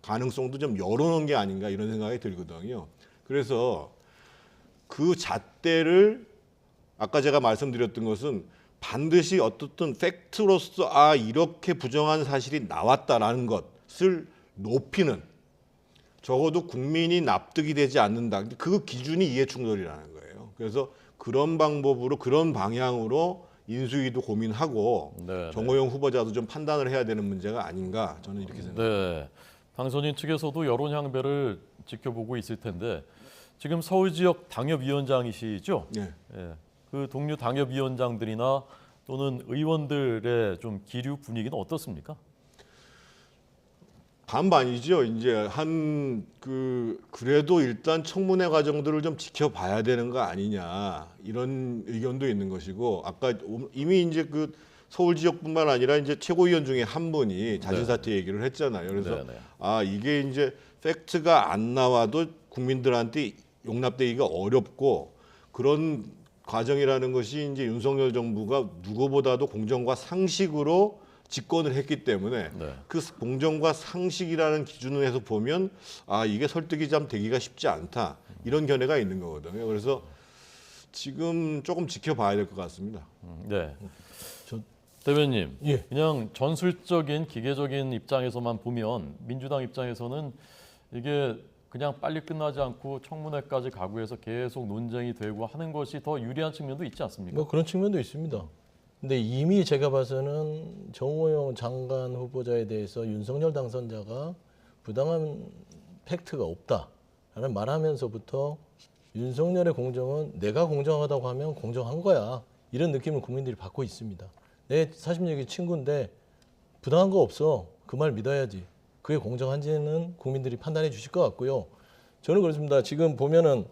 가능성도 좀 열어놓은 게 아닌가 이런 생각이 들거든요. 그래서 그 잣대를 아까 제가 말씀드렸던 것은 반드시 어떻든 팩트로서 아 이렇게 부정한 사실이 나왔다라는 것을 높이는 적어도 국민이 납득이 되지 않는다. 그 기준이 이해충돌이라는 거예요. 그래서 그런 방법으로 그런 방향으로 인수위도 고민하고
네,
정호영 후보자도 좀 판단을 해야 되는 문제가 아닌가 저는 이렇게 생각합니다.
네. 당선인 측에서도 여론 향배를 지켜보고 있을 텐데 지금 서울 지역 당협위원장이시죠?
네.
예. 그 동료 당협위원장들이나 또는 의원들의 좀 기류 분위기는 어떻습니까?
반반이죠. 이제 그래도 일단 청문회 과정들을 좀 지켜봐야 되는 거 아니냐 이런 의견도 있는 것이고 아까 이미 이제 그 서울 지역뿐만 아니라 이제 최고위원 중에 한 분이 자진 사퇴 얘기를 했잖아요. 그래서 이게 이제 팩트가 안 나와도 국민들한테 용납되기가 어렵고 그런 과정이라는 것이 이제 윤석열 정부가 누구보다도 공정과 상식으로 집권을 했기 때문에 그 공정과 상식이라는 기준에서 보면 이게 설득이 좀 되기가 쉽지 않다 이런 견해가 있는 거거든요. 그래서 지금 조금 지켜봐야 될 것 같습니다.
네. 대변님,
예.
그냥 전술적인 기계적인 입장에서만 보면 민주당 입장에서는 이게 그냥 빨리 끝나지 않고 청문회까지 가고 해서 계속 논쟁이 되고 하는 것이 더 유리한 측면도 있지 않습니까?
뭐 그런 측면도 있습니다. 근데 이미 제가 봐서는 정호영 장관 후보자에 대해서 윤석열 당선자가 부당한 팩트가 없다라는 말하면서부터 윤석열의 공정은 내가 공정하다고 하면 공정한 거야. 이런 느낌을 국민들이 받고 있습니다. 내 40년의 친구인데 부당한 거 없어. 그 말 믿어야지. 그게 공정한지는 국민들이 판단해 주실 것 같고요. 저는 그렇습니다. 지금 보면은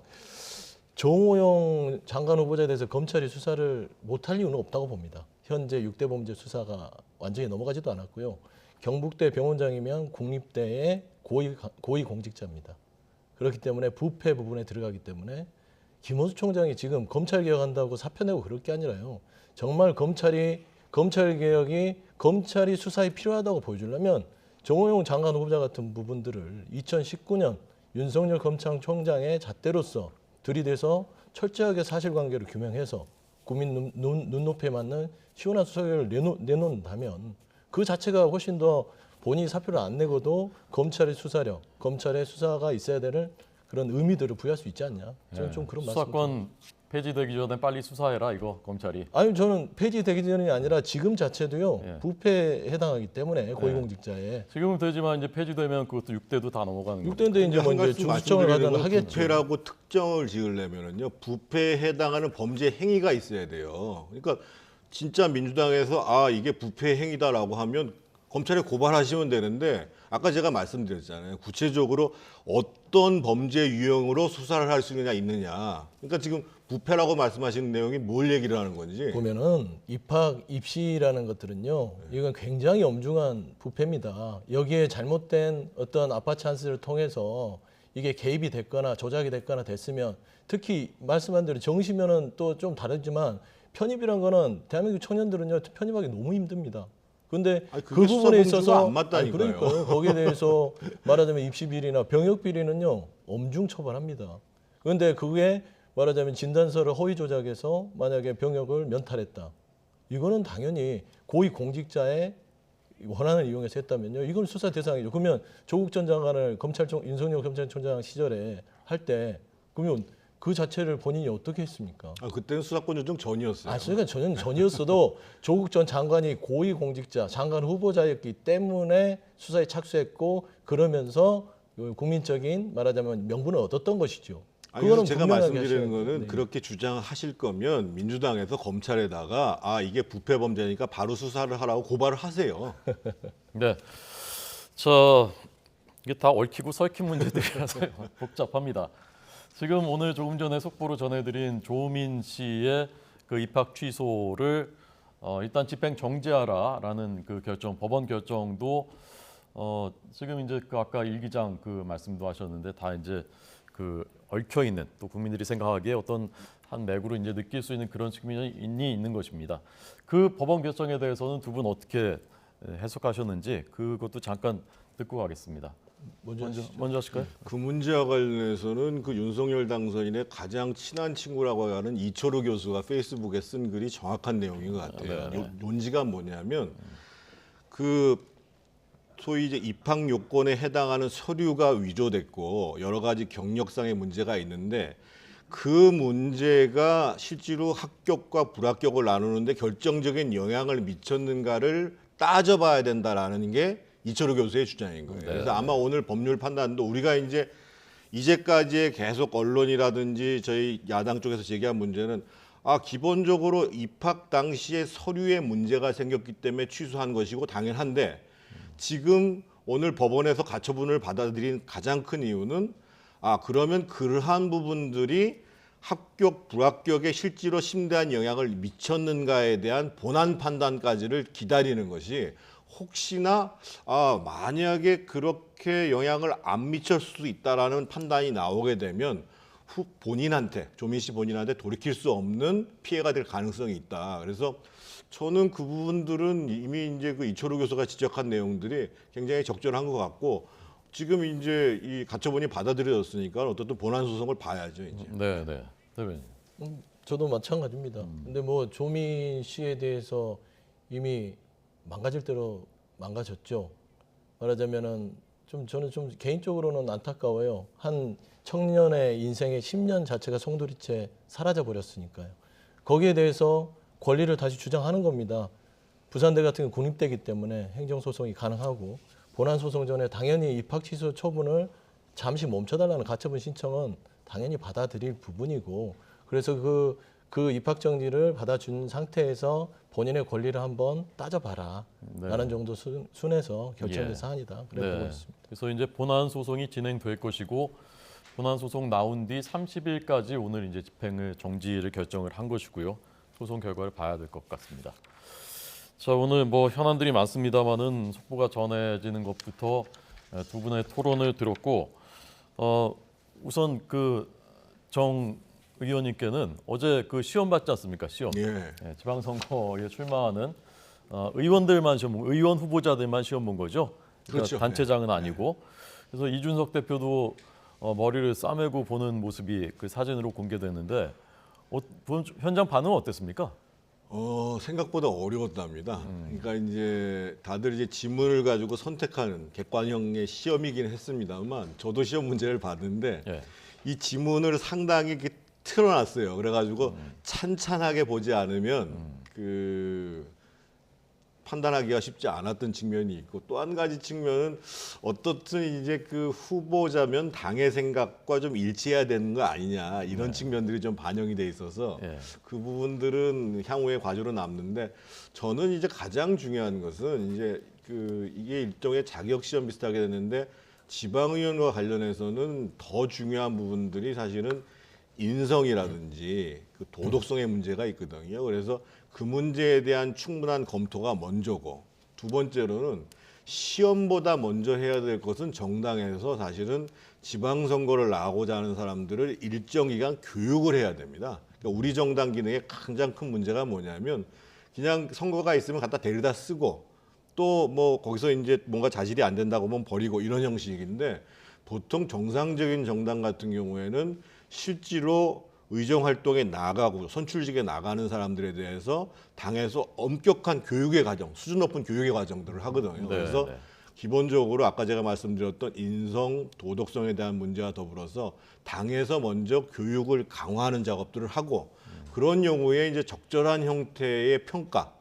정호영 장관 후보자에 대해서 검찰이 수사를 못할 이유는 없다고 봅니다. 현재 6대 범죄 수사가 완전히 넘어가지도 않았고요. 경북대 병원장이면 국립대의 고위 공직자입니다. 그렇기 때문에 부패 부분에 들어가기 때문에 김호수 총장이 지금 검찰 개혁한다고 사표 내고 그럴 게 아니라요. 정말 검찰 개혁이 검찰이 수사에 필요하다고 보여주려면 정호영 장관 후보자 같은 부분들을 2019년 윤석열 검찰총장의 잣대로서 들이대서 철저하게 사실관계를 규명해서 국민 눈높이에 맞는 시원한 수사결을 내놓는다면 그 자체가 훨씬 더 본인이 사표를 안 내고도 검찰의 수사력, 검찰의 수사가 있어야 되는 그런 의미들을 부여할 수 있지 않냐. 저는 좀 그런 말씀.
수사권 폐지되기 전에 빨리 수사해라 이거 검찰이.
아니 저는 폐지되기 전이 아니라 지금 자체도요. 부패에 해당하기 때문에 고위공직자에.
지금은 되지만 이제 폐지되면 그것도 6대도 다 넘어가는 거죠.
6대인데 이제 뭐 이제 중수청을 가든 하겠죠.
부패라고 특정을 지으려면은요. 부패에 해당하는 범죄 행위가 있어야 돼요. 그러니까 진짜 민주당에서 이게 부패 행위다라고 하면 검찰에 고발하시면 되는데 아까 제가 말씀드렸잖아요. 구체적으로 어떤 범죄 유형으로 수사를 할 수 있느냐. 그러니까 지금 부패라고 말씀하시는 내용이 뭘 얘기를 하는 건지.
보면은 입시라는 것들은요. 이건 굉장히 엄중한 부패입니다. 여기에 잘못된 어떤 아빠 찬스를 통해서 이게 개입이 됐거나 조작이 됐거나 됐으면 특히 말씀한 대로 정시면은 또 좀 다르지만 편입이란 거는 대한민국 청년들은요. 편입하기 너무 힘듭니다. 근데 그 부분에 있어서
안 맞다니까요.
그러니까요. 거기에 대해서 말하자면 입시 비리나 병역 비리는요. 엄중 처벌합니다. 그런데 그게 말하자면 진단서를 허위 조작해서 만약에 병역을 면탈했다. 이거는 당연히 고위 공직자의 권한을 이용해서 했다면요. 이건 수사 대상이죠. 그러면 조국 전 장관을 윤석열 검찰총장 시절에 할 때 그러면 그 자체를 본인이 어떻게 했습니까?
그때는 수사권 조정 전이었어요.
그러니까 전이었어도 조국 전 장관이 고위 공직자, 장관 후보자였기 때문에 수사에 착수했고 그러면서 국민적인 말하자면 명분을 얻었던 것이죠.
그거는 제가 말씀드리는 거는 그렇게 주장하실 거면 민주당에서 검찰에다가 이게 부패 범죄니까 바로 수사를 하라고 고발을 하세요.
네, 이게 다 얽히고 설킨 문제들이라서 복잡합니다. 지금 오늘 조금 전에 속보로 전해드린 조민 씨의 그 입학 취소를 일단 집행 정지하라라는 그 결정, 법원 결정도 지금 이제 그 아까 일 기장 그 말씀도 하셨는데 다 이제 그 얽혀 있는 또 국민들이 생각하기에 어떤 한 맥으로 이제 느낄 수 있는 그런 측면이 있는 것입니다. 그 법원 결정에 대해서는 두 분 어떻게 해석하셨는지 그것도 잠깐 듣고 가겠습니다. 먼저 하실까요?
그 문제와 관련해서는 그 윤석열 당선인의 가장 친한 친구라고 하는 이철우 교수가 페이스북에 쓴 글이 정확한 내용인 것 같아요. 논지가 뭐냐면 그 소위 이제 입학 요건에 해당하는 서류가 위조됐고 여러 가지 경력상의 문제가 있는데 그 문제가 실제로 합격과 불합격을 나누는데 결정적인 영향을 미쳤는가를 따져봐야 된다라는 게 이철우 교수의 주장인 거예요. 그래서 아마 오늘 법률 판단도 우리가 이제까지 계속 언론이라든지 저희 야당 쪽에서 제기한 문제는 기본적으로 입학 당시에 서류에 문제가 생겼기 때문에 취소한 것이고 당연한데 지금 오늘 법원에서 가처분을 받아들인 가장 큰 이유는 그러면 그러한 부분들이 합격, 불합격에 실제로 심대한 영향을 미쳤는가에 대한 본안 판단까지를 기다리는 것이 혹시나 만약에 그렇게 영향을 안 미칠 수 있다라는 판단이 나오게 되면 조민 씨 본인한테 돌이킬 수 없는 피해가 될 가능성이 있다. 그래서 저는 그 부분들은 이미 이제 그 이철우 교수가 지적한 내용들이 굉장히 적절한 것 같고 지금 이제 이 가처분이 받아들여졌으니까 어떻든 본안 소송을 봐야죠 이제.
네. 대변인.
저도 마찬가지입니다. 근데 뭐 조민 씨에 대해서 이미 망가질 대로 망가졌죠. 말하자면은 저는 좀 개인적으로는 안타까워요. 한 청년의 인생의 10년 자체가 송두리째 사라져 버렸으니까요. 거기에 대해서 권리를 다시 주장하는 겁니다. 부산대 같은 경우 국립대이기 때문에 행정소송이 가능하고 본안소송 전에 당연히 입학 취소 처분을 잠시 멈춰달라는 가처분 신청은 당연히 받아들일 부분이고 그래서 그 입학 정지를 받아준 상태에서 본인의 권리를 한번 따져봐라 라는 정도 순에서 결정된 사안이다. 그래 보고 있습니다.
그래서 이제 본안 소송이 진행될 것이고 본안 소송 나온 뒤 30일까지 오늘 이제 집행을 정지를 결정을 한 것이고요. 소송 결과를 봐야 될 것 같습니다. 자, 오늘 뭐 현안들이 많습니다만은 속보가 전해지는 것부터 두 분의 토론을 들었고 우선 그 정 의원님께는 어제 그 시험 봤지 않습니까? 시험. 지방선거에 출마하는 의원들만 의원 후보자들만 시험 본 거죠.
그렇죠.
단체장은 아니고. 그래서 이준석 대표도 머리를 싸매고 보는 모습이 그 사진으로 공개됐는데 현장 반응은 어땠습니까?
생각보다 어려웠답니다. 그러니까 이제 다들 이제 지문을 가지고 선택하는 객관형의 시험이긴 했습니다만 저도 시험 문제를 봤는데 이 지문을 상당히 이렇게 틀어놨어요. 그래가지고 찬찬하게 보지 않으면 판단하기가 쉽지 않았던 측면이 있고 또 한 가지 측면은 어떻든 이제 그 후보자면 당의 생각과 좀 일치해야 되는 거 아니냐 이런 측면들이 좀 반영이 돼 있어서 그 부분들은 향후의 과제로 남는데 저는 이제 가장 중요한 것은 이제 이게 일종의 자격 시험 비슷하게 됐는데 지방의원과 관련해서는 더 중요한 부분들이 사실은 인성이라든지 그 도덕성의 문제가 있거든요. 그래서 그 문제에 대한 충분한 검토가 먼저고 두 번째로는 시험보다 먼저 해야 될 것은 정당에서 사실은 지방선거를 나가고자 하는 사람들을 일정 기간 교육을 해야 됩니다. 그러니까 우리 정당 기능에 가장 큰 문제가 뭐냐면 그냥 선거가 있으면 갖다 데려다 쓰고 또 뭐 거기서 이제 뭔가 자질이 안 된다고 하면 버리고 이런 형식인데 보통 정상적인 정당 같은 경우에는 실제로 의정 활동에 나가고 선출직에 나가는 사람들에 대해서 당에서 엄격한 교육의 과정, 수준 높은 교육의 과정들을 하거든요. 그래서 기본적으로 아까 제가 말씀드렸던 인성, 도덕성에 대한 문제와 더불어서 당에서 먼저 교육을 강화하는 작업들을 하고 그런 경우에 이제 적절한 형태의 평가,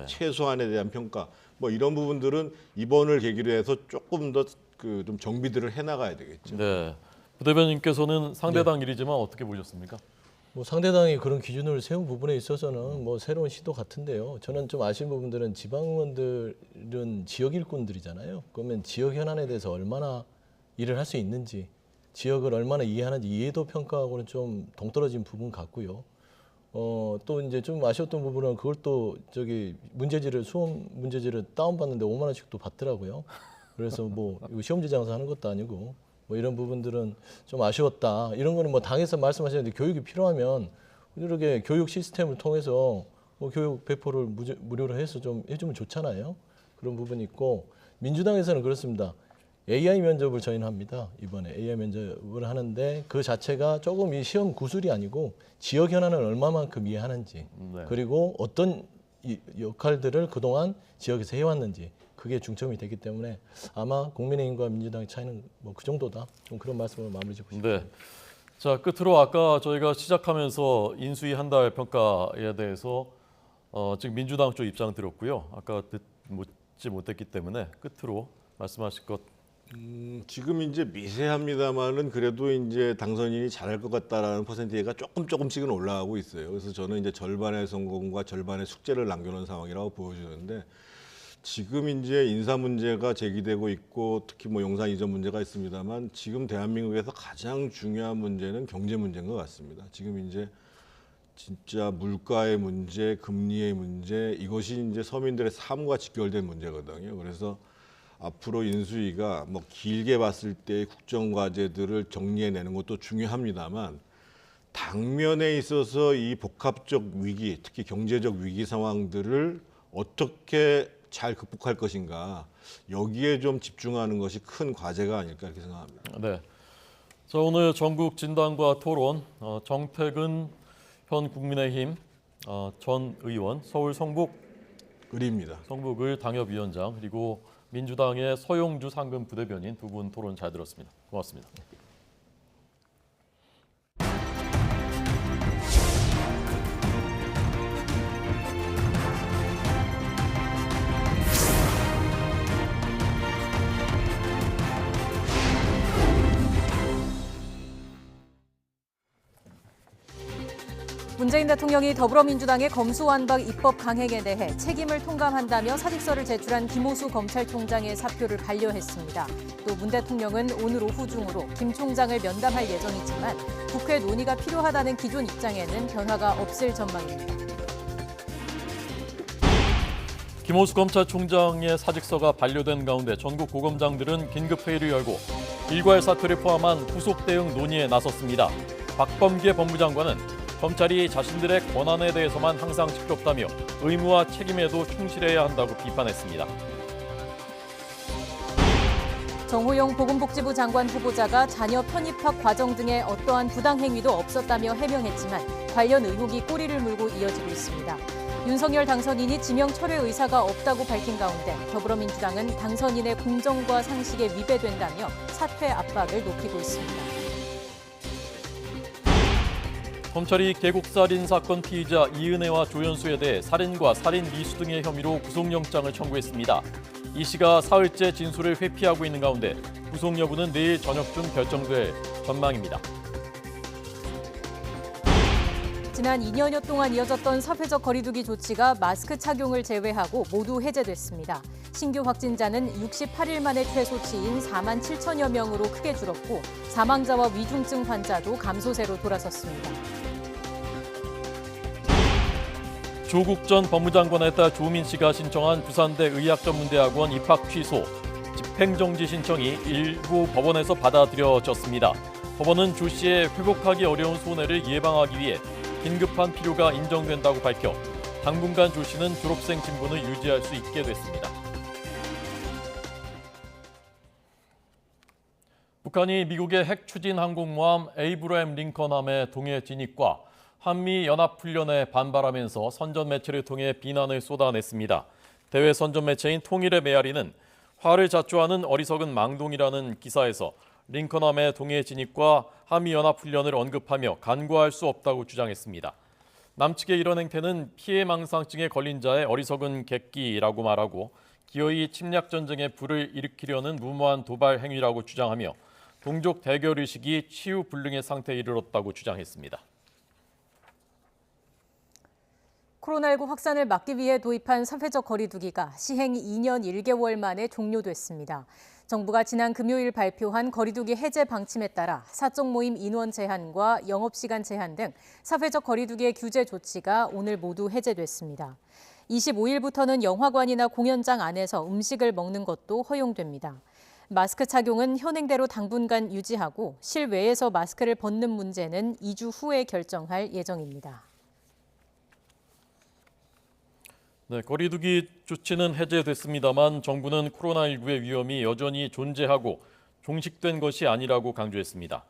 최소한에 대한 평가, 뭐 이런 부분들은 이번을 계기로 해서 조금 더 좀 정비들을 해나가야 되겠죠.
네. 부 대변인께서는 상대당 일이지만 어떻게 보셨습니까?
뭐 상대당이 그런 기준을 세운 부분에 있어서는 뭐 새로운 시도 같은데요. 저는 좀 아쉬운 부분들은 지방의원들은 지역 일꾼들이잖아요. 그러면 지역 현안에 대해서 얼마나 일을 할 수 있는지, 지역을 얼마나 이해하는지 이해도 평가하고는 좀 동떨어진 부분 같고요. 또 이제 좀 아쉬웠던 부분은 그걸 또 수험 문제지를 다운받는데 5만 원씩 또 받더라고요. 그래서 뭐 이거 시험지장에서 하는 것도 아니고 뭐 이런 부분들은 좀 아쉬웠다. 이런 거는 뭐 당에서 말씀하셨는데 교육이 필요하면 이렇게 교육 시스템을 통해서 뭐 교육 배포를 무료로 해서 좀 해주면 좋잖아요. 그런 부분이 있고 민주당에서는 그렇습니다. AI 면접을 저희는 합니다. 이번에 AI 면접을 하는데 그 자체가 조금 이 시험 구술이 아니고 지역 현안을 얼마만큼 이해하는지 그리고 어떤 역할들을 그동안 지역에서 해왔는지 그게 중점이 되기 때문에 아마 국민의힘과 민주당의 차이는 뭐 그 정도다. 좀 그런 말씀을 마무리 짓고 싶습니다.
네. 자, 끝으로 아까 저희가 시작하면서 인수위 한 달 평가에 대해서 지금 민주당 쪽 입장 들었고요. 아까 듣지 못했기 때문에 끝으로 말씀하실 것.
지금 이제 미세합니다만은 그래도 이제 당선인이 잘할 것 같다라는 퍼센티지가 조금씩은 올라가고 있어요. 그래서 저는 이제 절반의 성공과 절반의 숙제를 남겨놓은 상황이라고 보여지는데 지금 이제 인사 문제가 제기되고 있고 특히 뭐 용산 이전 문제가 있습니다만 지금 대한민국에서 가장 중요한 문제는 경제 문제인 것 같습니다. 지금 이제 진짜 물가의 문제, 금리의 문제 이것이 이제 서민들의 삶과 직결된 문제거든요. 그래서 앞으로 인수위가 뭐 길게 봤을 때 국정 과제들을 정리해내는 것도 중요합니다만 당면에 있어서 이 복합적 위기, 특히 경제적 위기 상황들을 어떻게 잘 극복할 것인가 여기에 좀 집중하는 것이 큰 과제가 아닐까 이렇게 생각합니다.
네. 자, 오늘 전국 진단과 토론 정택은 현 국민의힘 전 의원, 서울
의리입니다.
성북을 당협위원장 그리고 민주당의 서용주 상근 부대변인 두 분 토론 잘 들었습니다. 고맙습니다.
문재인 대통령이 더불어민주당의 검수완박 입법 강행에 대해 책임을 통감한다며 사직서를 제출한 김호수 검찰총장의 사표를 반려했습니다. 또 문 대통령은 오늘 오후 중으로 김 총장을 면담할 예정이지만 국회 논의가 필요하다는 기존 입장에는 변화가 없을 전망입니다.
김호수 검찰총장의 사직서가 반려된 가운데 전국 고검장들은 긴급회의를 열고 일괄 사퇴를 포함한 후속 대응 논의에 나섰습니다. 박범계 법무장관은 검찰이 자신들의 권한에 대해서만 항상 시끄럽다며 의무와 책임에도 충실해야 한다고 비판했습니다.
정호영 보건복지부 장관 후보자가 자녀 편입학 과정 등에 어떠한 부당행위도 없었다며 해명했지만 관련 의혹이 꼬리를 물고 이어지고 있습니다. 윤석열 당선인이 지명 철회 의사가 없다고 밝힌 가운데 더불어민주당은 당선인의 공정과 상식에 위배된다며 사퇴 압박을 높이고 있습니다.
검찰이 계곡살인 사건 피의자 이은혜와 조연수에 대해 살인과 살인 미수 등의 혐의로 구속영장을 청구했습니다. 이 씨가 사흘째 진술을 회피하고 있는 가운데 구속 여부는 내일 저녁쯤 결정될 전망입니다.
지난 2년여 동안 이어졌던 사회적 거리두기 조치가 마스크 착용을 제외하고 모두 해제됐습니다. 신규 확진자는 68일 만에 최소치인 4만 7천여 명으로 크게 줄었고 사망자와 위중증 환자도 감소세로 돌아섰습니다.
조국 전 법무장관에 따라 조민 씨가 신청한 부산대 의학전문대학원 입학 취소, 집행정지 신청이 일부 법원에서 받아들여졌습니다. 법원은 조 씨의 회복하기 어려운 손해를 예방하기 위해 긴급한 필요가 인정된다고 밝혀 당분간 조 씨는 졸업생 신분을 유지할 수 있게 됐습니다. 북한이 미국의 핵 추진 항공모함 에이브러햄 링컨함의 동해 진입과 한미연합훈련에 반발하면서 선전 매체를 통해 비난을 쏟아냈습니다. 대외 선전 매체인 통일의 메아리는 화를 자초하는 어리석은 망동이라는 기사에서 링컨함의 동해 진입과 한미연합훈련을 언급하며 간과할 수 없다고 주장했습니다. 남측의 이런 행태는 피해망상증에 걸린 자의 어리석은 객기라고 말하고 기어이 침략전쟁에 불을 일으키려는 무모한 도발 행위라고 주장하며 동족 대결의식이 치유불능의 상태에 이르렀다고 주장했습니다.
코로나19 확산을 막기 위해 도입한 사회적 거리두기가 시행 2년 1개월 만에 종료됐습니다. 정부가 지난 금요일 발표한 거리두기 해제 방침에 따라 사적 모임 인원 제한과 영업시간 제한 등 사회적 거리두기의 규제 조치가 오늘 모두 해제됐습니다. 25일부터는 영화관이나 공연장 안에서 음식을 먹는 것도 허용됩니다. 마스크 착용은 현행대로 당분간 유지하고 실외에서 마스크를 벗는 문제는 2주 후에 결정할 예정입니다.
네, 거리두기 조치는 해제됐습니다만 정부는 코로나19의 위험이 여전히 존재하고 종식된 것이 아니라고 강조했습니다.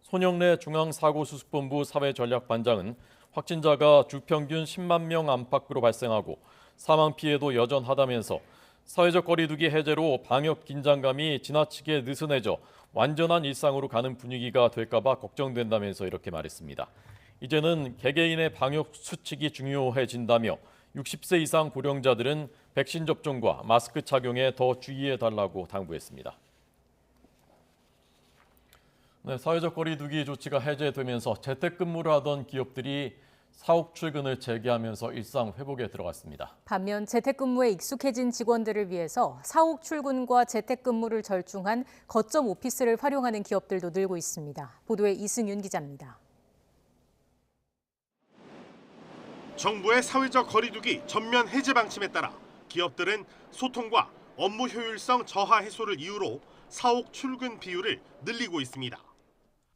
손영래 중앙사고수습본부 사회전략반장은 확진자가 주 평균 10만 명 안팎으로 발생하고 사망 피해도 여전하다면서 사회적 거리두기 해제로 방역 긴장감이 지나치게 느슨해져 완전한 일상으로 가는 분위기가 될까 봐 걱정된다면서 이렇게 말했습니다. 이제는 개개인의 방역 수칙이 중요해진다며 60세 이상 고령자들은 백신 접종과 마스크 착용에 더 주의해달라고 당부했습니다. 네, 사회적 거리두기 조치가 해제되면서 재택근무를 하던 기업들이 사옥 출근을 재개하면서 일상 회복에 들어갔습니다.
반면 재택근무에 익숙해진 직원들을 위해서 사옥 출근과 재택근무를 절충한 거점 오피스를 활용하는 기업들도 늘고 있습니다. 보도에 이승윤 기자입니다.
정부의 사회적 거리두기 전면 해제 방침에 따라 기업들은 소통과 업무 효율성 저하 해소를 이유로 사옥 출근 비율을 늘리고 있습니다.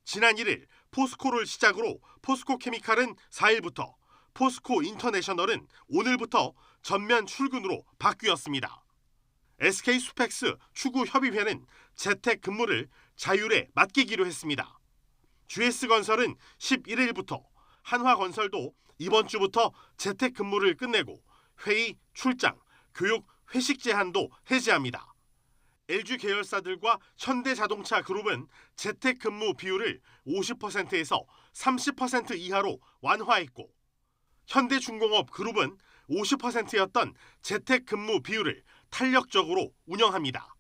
지난 1일 포스코를 시작으로 포스코 케미칼은 4일부터, 포스코 인터내셔널은 오늘부터 전면 출근으로 바뀌었습니다. SK 수펙스 추구협의회는 재택근무를 자율에 맡기기로 했습니다. GS건설은 11일부터, 한화건설도 이번 주부터 재택근무를 끝내고 회의, 출장, 교육, 회식 제한도 해제합니다. LG 계열사들과 현대자동차 그룹은 재택근무 비율을 50%에서 30% 이하로 완화했고, 현대중공업 그룹은 50%였던 재택근무 비율을 탄력적으로 운영합니다.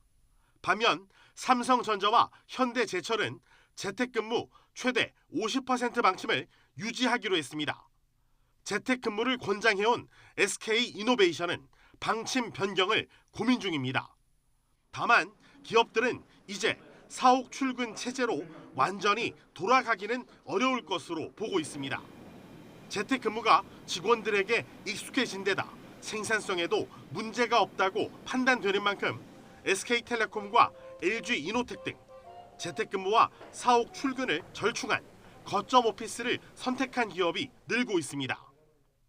반면 삼성전자와 현대제철은 재택근무 최대 50% 방침을 유지하기로 했습니다. 재택근무를 권장해온 SK이노베이션은 방침 변경을 고민 중입니다. 다만 기업들은 이제 사옥 출근 체제로 완전히 돌아가기는 어려울 것으로 보고 있습니다. 재택근무가 직원들에게 익숙해진 데다 생산성에도 문제가 없다고 판단되는 만큼 SK텔레콤과 LG이노텍 등 재택근무와 사옥 출근을 절충한 거점 오피스를 선택한 기업이 늘고 있습니다.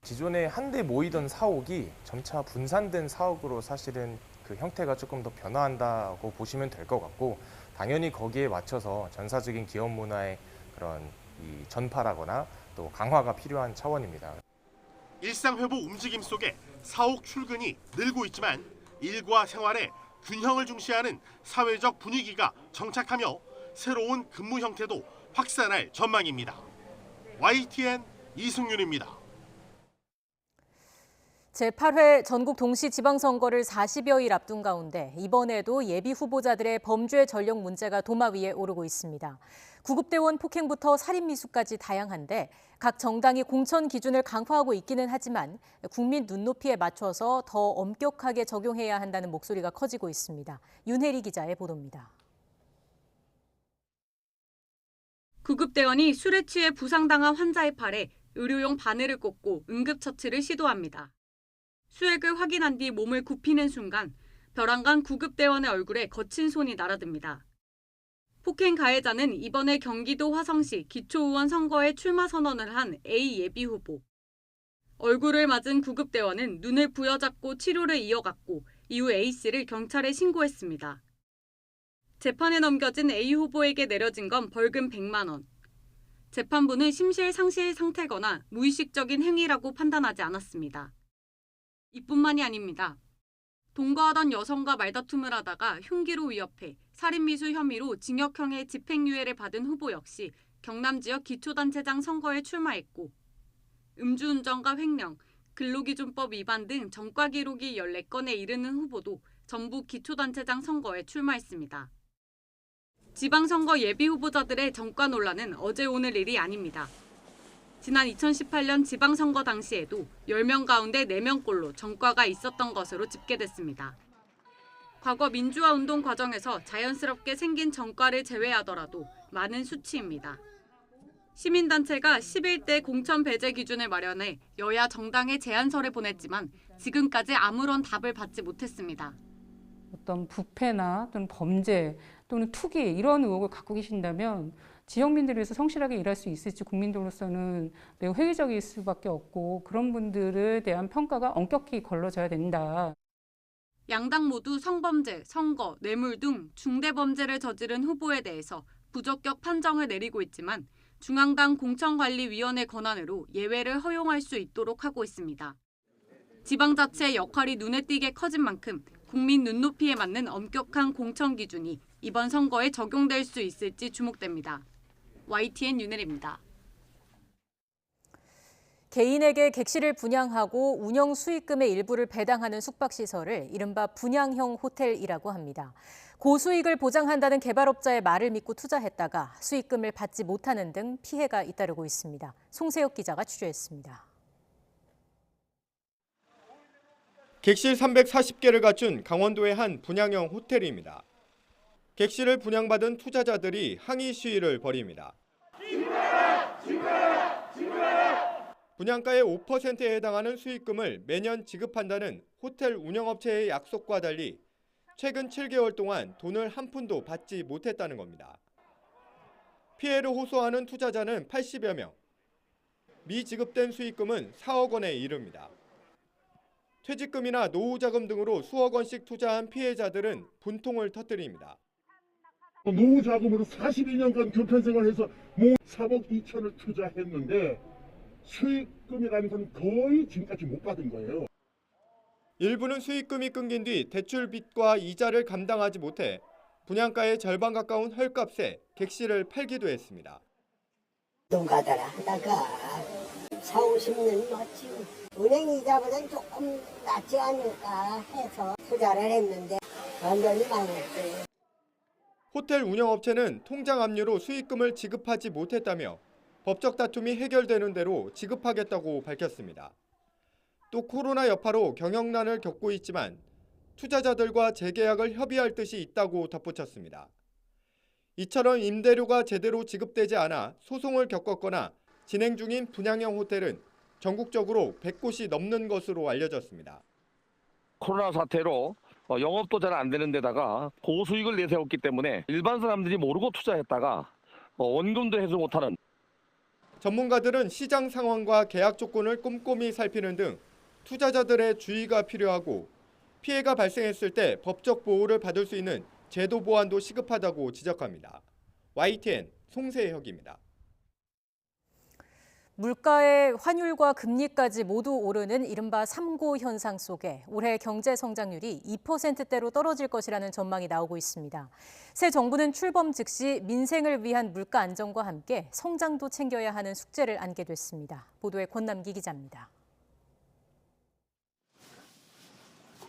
기존에 한데 모이던 사옥이 점차 분산된 사옥으로 사실은 그 형태가 조금 더 변화한다고 보시면 될 것 같고, 당연히 거기에 맞춰서 전사적인 기업 문화의 그런 이 전파라거나 또 강화가 필요한 차원입니다.
일상 회복 움직임 속에 사옥 출근이 늘고 있지만 일과 생활의 균형을 중시하는 사회적 분위기가 정착하며 새로운 근무 형태도 확산할 전망입니다. YTN 이승윤입니다.
제8회 전국 동시지방선거를 40여일 앞둔 가운데 이번에도 예비 후보자들의 범죄 전력 문제가 도마 위에 오르고 있습니다. 구급대원 폭행부터 살인미수까지 다양한데 각 정당이 공천 기준을 강화하고 있기는 하지만 국민 눈높이에 맞춰서 더 엄격하게 적용해야 한다는 목소리가 커지고 있습니다. 윤혜리 기자의 보도입니다.
구급대원이 술에 취해 부상당한 환자의 팔에 의료용 바늘을 꽂고 응급처치를 시도합니다. 수액을 확인한 뒤 몸을 굽히는 순간 벼랑간 구급대원의 얼굴에 거친 손이 날아듭니다. 폭행 가해자는 이번에 경기도 화성시 기초의원 선거에 출마 선언을 한 A 예비후보. 얼굴을 맞은 구급대원은 눈을 부여잡고 치료를 이어갔고 이후 A씨를 경찰에 신고했습니다. 재판에 넘겨진 A 후보에게 내려진 건 벌금 100만 원. 재판부는 심실상실 상태거나 무의식적인 행위라고 판단하지 않았습니다. 이뿐만이 아닙니다. 동거하던 여성과 말다툼을 하다가 흉기로 위협해 살인미수 혐의로 징역형의 집행유예를 받은 후보 역시 경남 지역 기초단체장 선거에 출마했고, 음주운전과 횡령, 근로기준법 위반 등 전과 기록이 14건에 이르는 후보도 전북 기초단체장 선거에 출마했습니다. 지방선거 예비후보자들의 전과 논란은 어제 오늘 일이 아닙니다. 지난 2018년 지방선거 당시에도 10명 가운데 4명꼴로 전과가 있었던 것으로 집계됐습니다. 과거 민주화운동 과정에서 자연스럽게 생긴 전과를 제외하더라도 많은 수치입니다. 시민단체가 11대 공천 배제 기준을 마련해 여야 정당에 제안서를 보냈지만 지금까지 아무런 답을 받지 못했습니다.
어떤 부패나 또는 범죄 또는 투기 이런 의혹을 갖고 계신다면 지역민들을 위해서 성실하게 일할 수 있을지 국민들로서는 매우 회의적일 수밖에 없고, 그런 분들에 대한 평가가 엄격히 걸러져야 된다.
양당 모두 성범죄, 선거, 뇌물 등 중대범죄를 저지른 후보에 대해서 부적격 판정을 내리고 있지만 중앙당 공천관리위원회 권한으로 예외를 허용할 수 있도록 하고 있습니다. 지방자치의 역할이 눈에 띄게 커진 만큼 국민 눈높이에 맞는 엄격한 공천 기준이 이번 선거에 적용될 수 있을지 주목됩니다. YTN 윤혜리입니다.
개인에게 객실을 분양하고 운영 수익금의 일부를 배당하는 숙박시설을 이른바 분양형 호텔이라고 합니다. 고수익을 보장한다는 개발업자의 말을 믿고 투자했다가 수익금을 받지 못하는 등 피해가 잇따르고 있습니다. 송세혁 기자가 취재했습니다.
객실 340개를 갖춘 강원도의 한 분양형 호텔입니다. 객실을 분양받은 투자자들이 항의 시위를 벌입니다. 분양가의 5%에 해당하는 수익금을 매년 지급한다는 호텔 운영업체의 약속과 달리 최근 7개월 동안 돈을 한 푼도 받지 못했다는 겁니다. 피해를 호소하는 투자자는 80여 명. 미지급된 수익금은 4억 원에 이릅니다. 퇴직금이나 노후자금 등으로 수억 원씩 투자한 피해자들은 분통을 터뜨립니다.
노후자금으로 42년간 교편생활해서 뭐 3억 2천을 투자했는데 수익금이라는 건 거의 지금까지 못 받은 거예요.
일부는 수익금이 끊긴 뒤 대출 빚과 이자를 감당하지 못해 분양가의 절반 가까운 헐값에 객실을 팔기도 했습니다.
돈 가다라 하다가 4, 50년 맞지. 은행 이자보다는 조금 낫지 않을까 해서 투자를 했는데 완전히 망했어요.
호텔 운영업체는 통장 압류로 수익금을 지급하지 못했다며 법적 다툼이 해결되는 대로 지급하겠다고 밝혔습니다. 또 코로나 여파로 경영난을 겪고 있지만 투자자들과 재계약을 협의할 뜻이 있다고 덧붙였습니다. 이처럼 임대료가 제대로 지급되지 않아 소송을 겪었거나 진행 중인 분양형 호텔은 전국적으로 100곳이 넘는 것으로 알려졌습니다.
코로나 사태로 영업도 잘 안 되는 데다가 고수익을 내세웠기 때문에 일반 사람들이 모르고 투자했다가 원금도 해소 못하는.
전문가들은 시장 상황과 계약 조건을 꼼꼼히 살피는 등 투자자들의 주의가 필요하고 피해가 발생했을 때 법적 보호를 받을 수 있는 제도 보완도 시급하다고 지적합니다. YTN 송세혁입니다.
물가의 환율과 금리까지 모두 오르는 이른바 3고 현상 속에 올해 경제 성장률이 2%대로 떨어질 것이라는 전망이 나오고 있습니다. 새 정부는 출범 즉시 민생을 위한 물가 안정과 함께 성장도 챙겨야 하는 숙제를 안게 됐습니다. 보도에 권남기 기자입니다.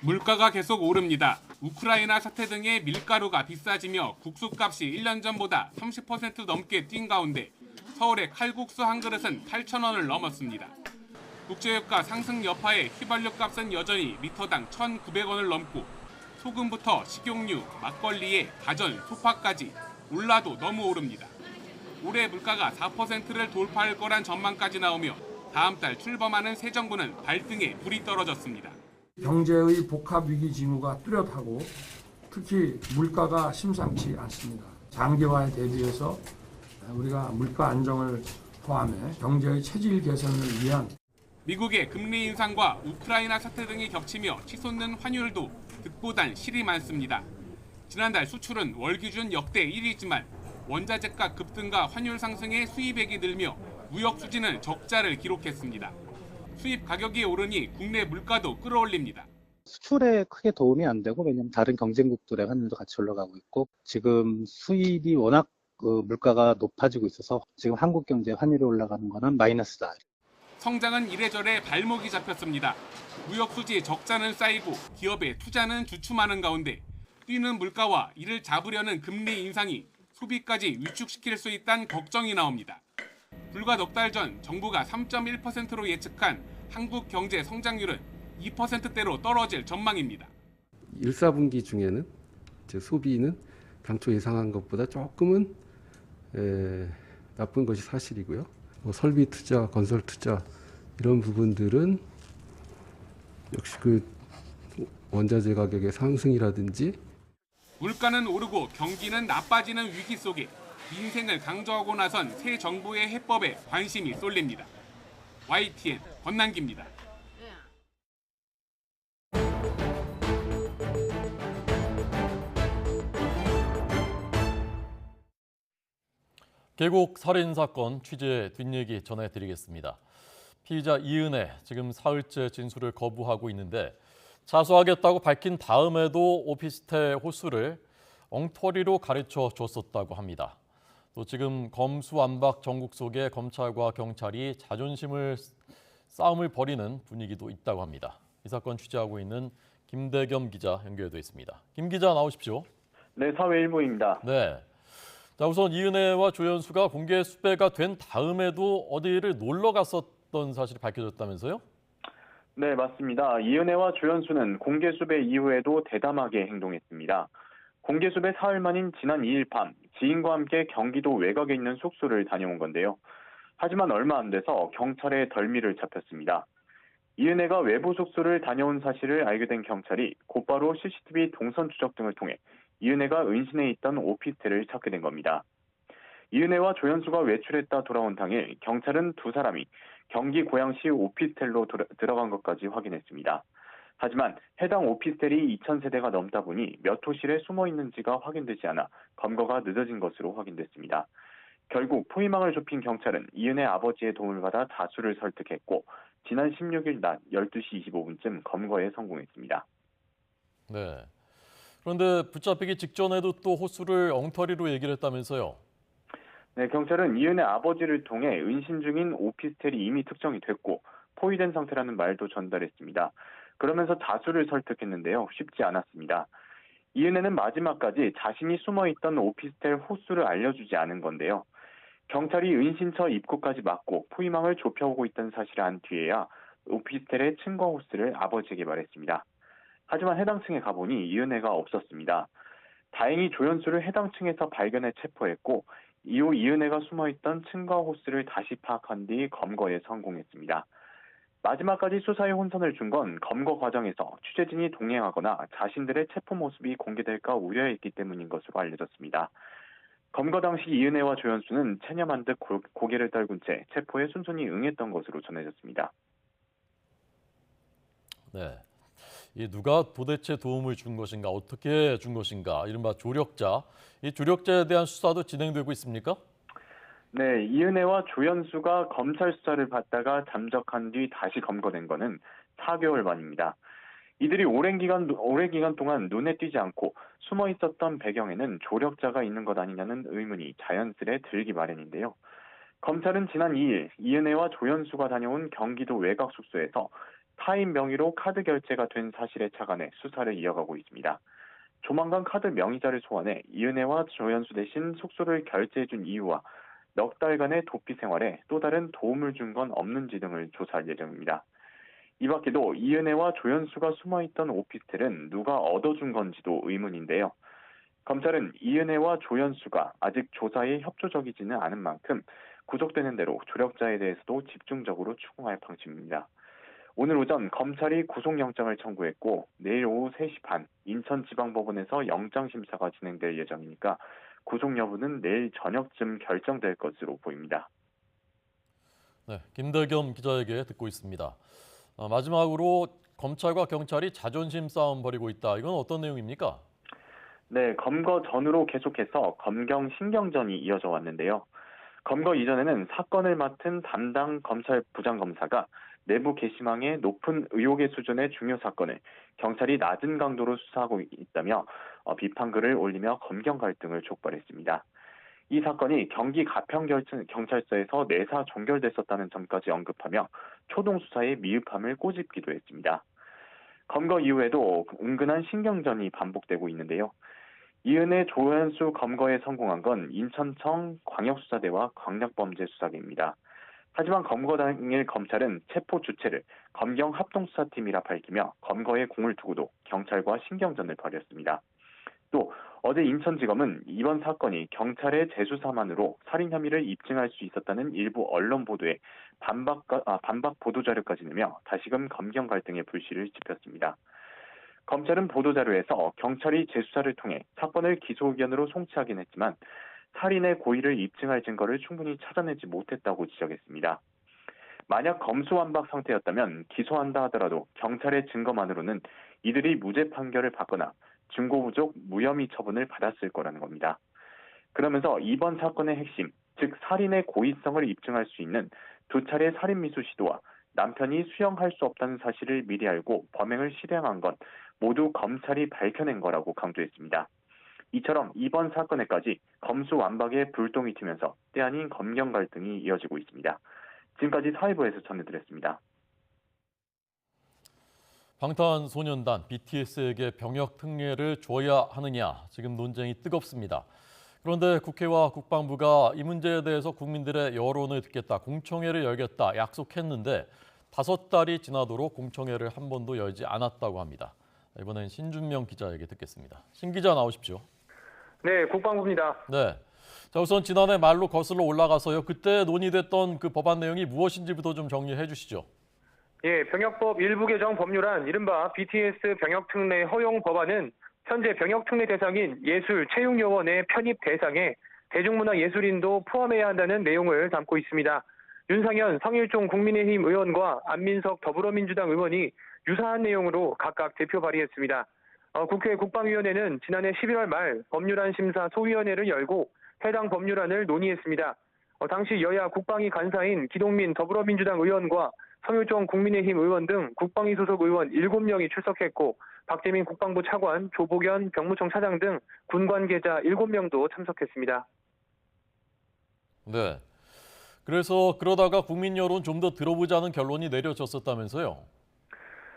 물가가 계속 오릅니다. 우크라이나 사태 등의 밀가루가 비싸지며 국수값이 1년 전보다 30% 넘게 뛴 가운데 서울의 칼국수 한 그릇은 8,000원을 넘었습니다. 국제유가 상승 여파에 휘발유 값은 여전히 리터당 1,900원을 넘고 소금부터 식용유, 막걸리에 가전, 소파까지 올라도 너무 오릅니다. 올해 물가가 4%를 돌파할 거란 전망까지 나오며 다음 달 출범하는 새 정부는 발등에 불이 떨어졌습니다.
경제의 복합 위기 징후가 뚜렷하고 특히 물가가 심상치 않습니다. 장기화에 대비해서 우리가 물가 안정을 포함해 경제의 체질 개선을 위한
미국의 금리 인상과 우크라이나 사태 등이 겹치며 치솟는 환율도 득보단 실이 많습니다. 지난달 수출은 월 기준 역대 1위지만 원자재가 급등과 환율 상승에 수입액이 늘며 무역 수지는 적자를 기록했습니다. 수입 가격이 오르니 국내 물가도 끌어올립니다.
수출에 크게 도움이 안 되고 왜냐하면 다른 경쟁국들의 환율도 같이 올라가고 있고 지금 수입이 워낙 물가가 높아지고 있어서 지금 한국 경제 환율이 올라가는 거는 마이너스다.
성장은 이래저래 발목이 잡혔습니다. 무역 수지 적자는 쌓이고 기업의 투자는 주춤하는 가운데 뛰는 물가와 이를 잡으려는 금리 인상이 소비까지 위축시킬 수 있다는 걱정이 나옵니다. 불과 넉 달 전 정부가 3.1%로 예측한 한국 경제 성장률은 2%대로 떨어질 전망입니다.
1, 4분기 중에는 소비는 당초 예상한 것보다 조금은 나쁜 것이 사실이고요. 설비 투자, 건설 투자 이런 부분들은 역시 원자재 가격의 상승이라든지
물가는 오르고 경기는 나빠지는 위기 속에 민생을 강조하고 나선 새 정부의 해법에 관심이 쏠립니다. YTN 권남기입니다.
계곡 살인 사건 취재 뒷얘기 전해드리겠습니다. 피의자 이은혜 지금 사흘째 진술을 거부하고 있는데 자수하겠다고 밝힌 다음에도 오피스텔 호수를 엉터리로 가르쳐 줬었다고 합니다. 또 지금 검수완박 정국 속에 검찰과 경찰이 싸움을 벌이는 분위기도 있다고 합니다. 이 사건 취재하고 있는 김대겸 기자 연결돼 있습니다. 김 기자 나오십시오.
네, 사회일보입니다.
네. 자, 우선 이은혜와 조연수가 공개 수배가 된 다음에도 어디를 놀러 갔었던 사실이 밝혀졌다면서요?
네, 맞습니다. 이은혜와 조연수는 공개 수배 이후에도 대담하게 행동했습니다. 공개 수배 사흘 만인 지난 2일 밤 지인과 함께 경기도 외곽에 있는 숙소를 다녀온 건데요. 하지만 얼마 안 돼서 경찰에 덜미를 잡혔습니다. 이은혜가 외부 숙소를 다녀온 사실을 알게 된 경찰이 곧바로 CCTV 동선 추적 등을 통해 이은혜가 은신해 있던 오피스텔을 찾게 된 겁니다. 이은혜와 조연수가 외출했다 돌아온 당일 경찰은 두 사람이 경기 고양시 오피스텔로 들어간 것까지 확인했습니다. 하지만 해당 오피스텔이 2,000세대가 넘다 보니 몇 호실에 숨어 있는지가 확인되지 않아 검거가 늦어진 것으로 확인됐습니다. 결국 포위망을 좁힌 경찰은 이은혜 아버지의 도움을 받아 자수를 설득했고 지난 16일 낮 12시 25분쯤 검거에 성공했습니다.
네. 그런데 붙잡히기 직전에도 또 호수를 엉터리로 얘기를 했다면서요?
네, 경찰은 이은혜 아버지를 통해 은신 중인 오피스텔이 이미 특정이 됐고 포위된 상태라는 말도 전달했습니다. 그러면서 자수를 설득했는데요. 쉽지 않았습니다. 이은혜는 마지막까지 자신이 숨어있던 오피스텔 호수를 알려주지 않은 건데요. 경찰이 은신처 입구까지 막고 포위망을 좁혀오고 있던 사실을 안 뒤에야 오피스텔의 층과 호수를 아버지에게 말했습니다. 하지만 해당 층에 가보니 이은혜가 없었습니다. 다행히 조연수를 해당 층에서 발견해 체포했고 이후 이은혜가 숨어있던 층과 호수를 다시 파악한 뒤 검거에 성공했습니다. 마지막까지 수사에 혼선을 준 건 검거 과정에서 취재진이 동행하거나 자신들의 체포 모습이 공개될까 우려했기 때문인 것으로 알려졌습니다. 검거 당시 이은혜와 조연수는 체념한 듯 고개를 떨군 채 체포에 순순히 응했던 것으로 전해졌습니다.
네. 이 누가 도대체 도움을 준 것인가, 어떻게 준 것인가, 이른바 조력자. 이 조력자에 대한 수사도 진행되고 있습니까?
네, 이은혜와 조연수가 검찰 수사를 받다가 잠적한 뒤 다시 검거된 것은 4개월 만입니다. 이들이 오랜 기간 동안 눈에 띄지 않고 숨어 있었던 배경에는 조력자가 있는 것 아니냐는 의문이 자연스레 들기 마련인데요. 검찰은 지난 2일 이은혜와 조연수가 다녀온 경기도 외곽 숙소에서 타인 명의로 카드 결제가 된 사실에 착안해 수사를 이어가고 있습니다. 조만간 카드 명의자를 소환해 이은혜와 조연수 대신 숙소를 결제해준 이유와 넉 달간의 도피 생활에 또 다른 도움을 준 건 없는지 등을 조사할 예정입니다. 이 밖에도 이은혜와 조연수가 숨어있던 오피스텔은 누가 얻어준 건지도 의문인데요. 검찰은 이은혜와 조연수가 아직 조사에 협조적이지는 않은 만큼 구속되는 대로 조력자에 대해서도 집중적으로 추궁할 방침입니다. 오늘 오전 검찰이 구속영장을 청구했고 내일 오후 3시 반 인천지방법원에서 영장심사가 진행될 예정이니까 구속 여부는 내일 저녁쯤 결정될 것으로 보입니다.
네, 김대겸 기자에게 듣고 있습니다. 마지막으로 검찰과 경찰이 자존심 싸움 벌이고 있다. 이건 어떤 내용입니까?
네, 검거 전후로 계속해서 검경 신경전이 이어져 왔는데요. 검거 이전에는 사건을 맡은 담당 검찰 부장검사가 내부 게시망에 높은 의혹의 수준의 중요 사건을 경찰이 낮은 강도로 수사하고 있다며 비판글을 올리며 검경 갈등을 촉발했습니다. 이 사건이 경기 가평경찰서에서 내사 종결됐었다는 점까지 언급하며 초동 수사에 미흡함을 꼬집기도 했습니다. 검거 이후에도 은근한 신경전이 반복되고 있는데요. 이은혜 조연수 검거에 성공한 건 인천청 광역수사대와 강력범죄수사계입니다. 하지만 검거 당일 검찰은 체포 주체를 검경 합동수사팀이라 밝히며 검거에 공을 두고도 경찰과 신경전을 벌였습니다. 또 어제 인천지검은 이번 사건이 경찰의 재수사만으로 살인 혐의를 입증할 수 있었다는 일부 언론 보도에 반박 보도자료까지 내며 다시금 검경 갈등의 불씨를 지폈습니다. 검찰은 보도자료에서 경찰이 재수사를 통해 사건을 기소 의견으로 송치하긴 했지만 살인의 고의를 입증할 증거를 충분히 찾아내지 못했다고 지적했습니다. 만약 검수완박 상태였다면 기소한다 하더라도 경찰의 증거만으로는 이들이 무죄 판결을 받거나 증거 부족 무혐의 처분을 받았을 거라는 겁니다. 그러면서 이번 사건의 핵심, 즉 살인의 고의성을 입증할 수 있는 두 차례 살인 미수 시도와 남편이 수용할 수 없다는 사실을 미리 알고 범행을 실행한 건 모두 검찰이 밝혀낸 거라고 강조했습니다. 이처럼 이번 사건에까지 검수완박의 불똥이 튀면서 때 아닌 검경 갈등이 이어지고 있습니다. 지금까지 사회부에서 전해드렸습니다.
방탄소년단 BTS에게 병역 특례를 줘야 하느냐, 지금 논쟁이 뜨겁습니다. 그런데 국회와 국방부가 이 문제에 대해서 국민들의 여론을 듣겠다, 공청회를 열겠다 약속했는데 5달이 지나도록 공청회를 한 번도 열지 않았다고 합니다. 이번엔 신준명 기자에게 듣겠습니다. 신 기자 나오십시오.
네, 국방부입니다.
네. 자, 우선 지난해 말로 거슬러 올라가서요. 그때 논의됐던 그 법안 내용이 무엇인지부터 좀 정리해 주시죠.
예, 병역법 일부 개정 법률안 이른바 BTS 병역특례 허용 법안은 현재 병역특례 대상인 예술, 체육요원의 편입 대상에 대중문화예술인도 포함해야 한다는 내용을 담고 있습니다. 윤상현 성일종 국민의힘 의원과 안민석 더불어민주당 의원이 유사한 내용으로 각각 대표 발의했습니다. 국회 국방위원회는 지난해 11월 말 법률안 심사 소위원회를 열고 해당 법률안을 논의했습니다. 당시 여야 국방위 간사인 기동민 더불어민주당 의원과 성일종 국민의힘 의원 등 국방위 소속 의원 7명이 출석했고 박재민 국방부 차관, 조복연 병무청 차장 등 군 관계자 7명도 참석했습니다.
네. 그래서 그러다가 국민 여론 좀 더 들어보자는 결론이 내려졌었다면서요?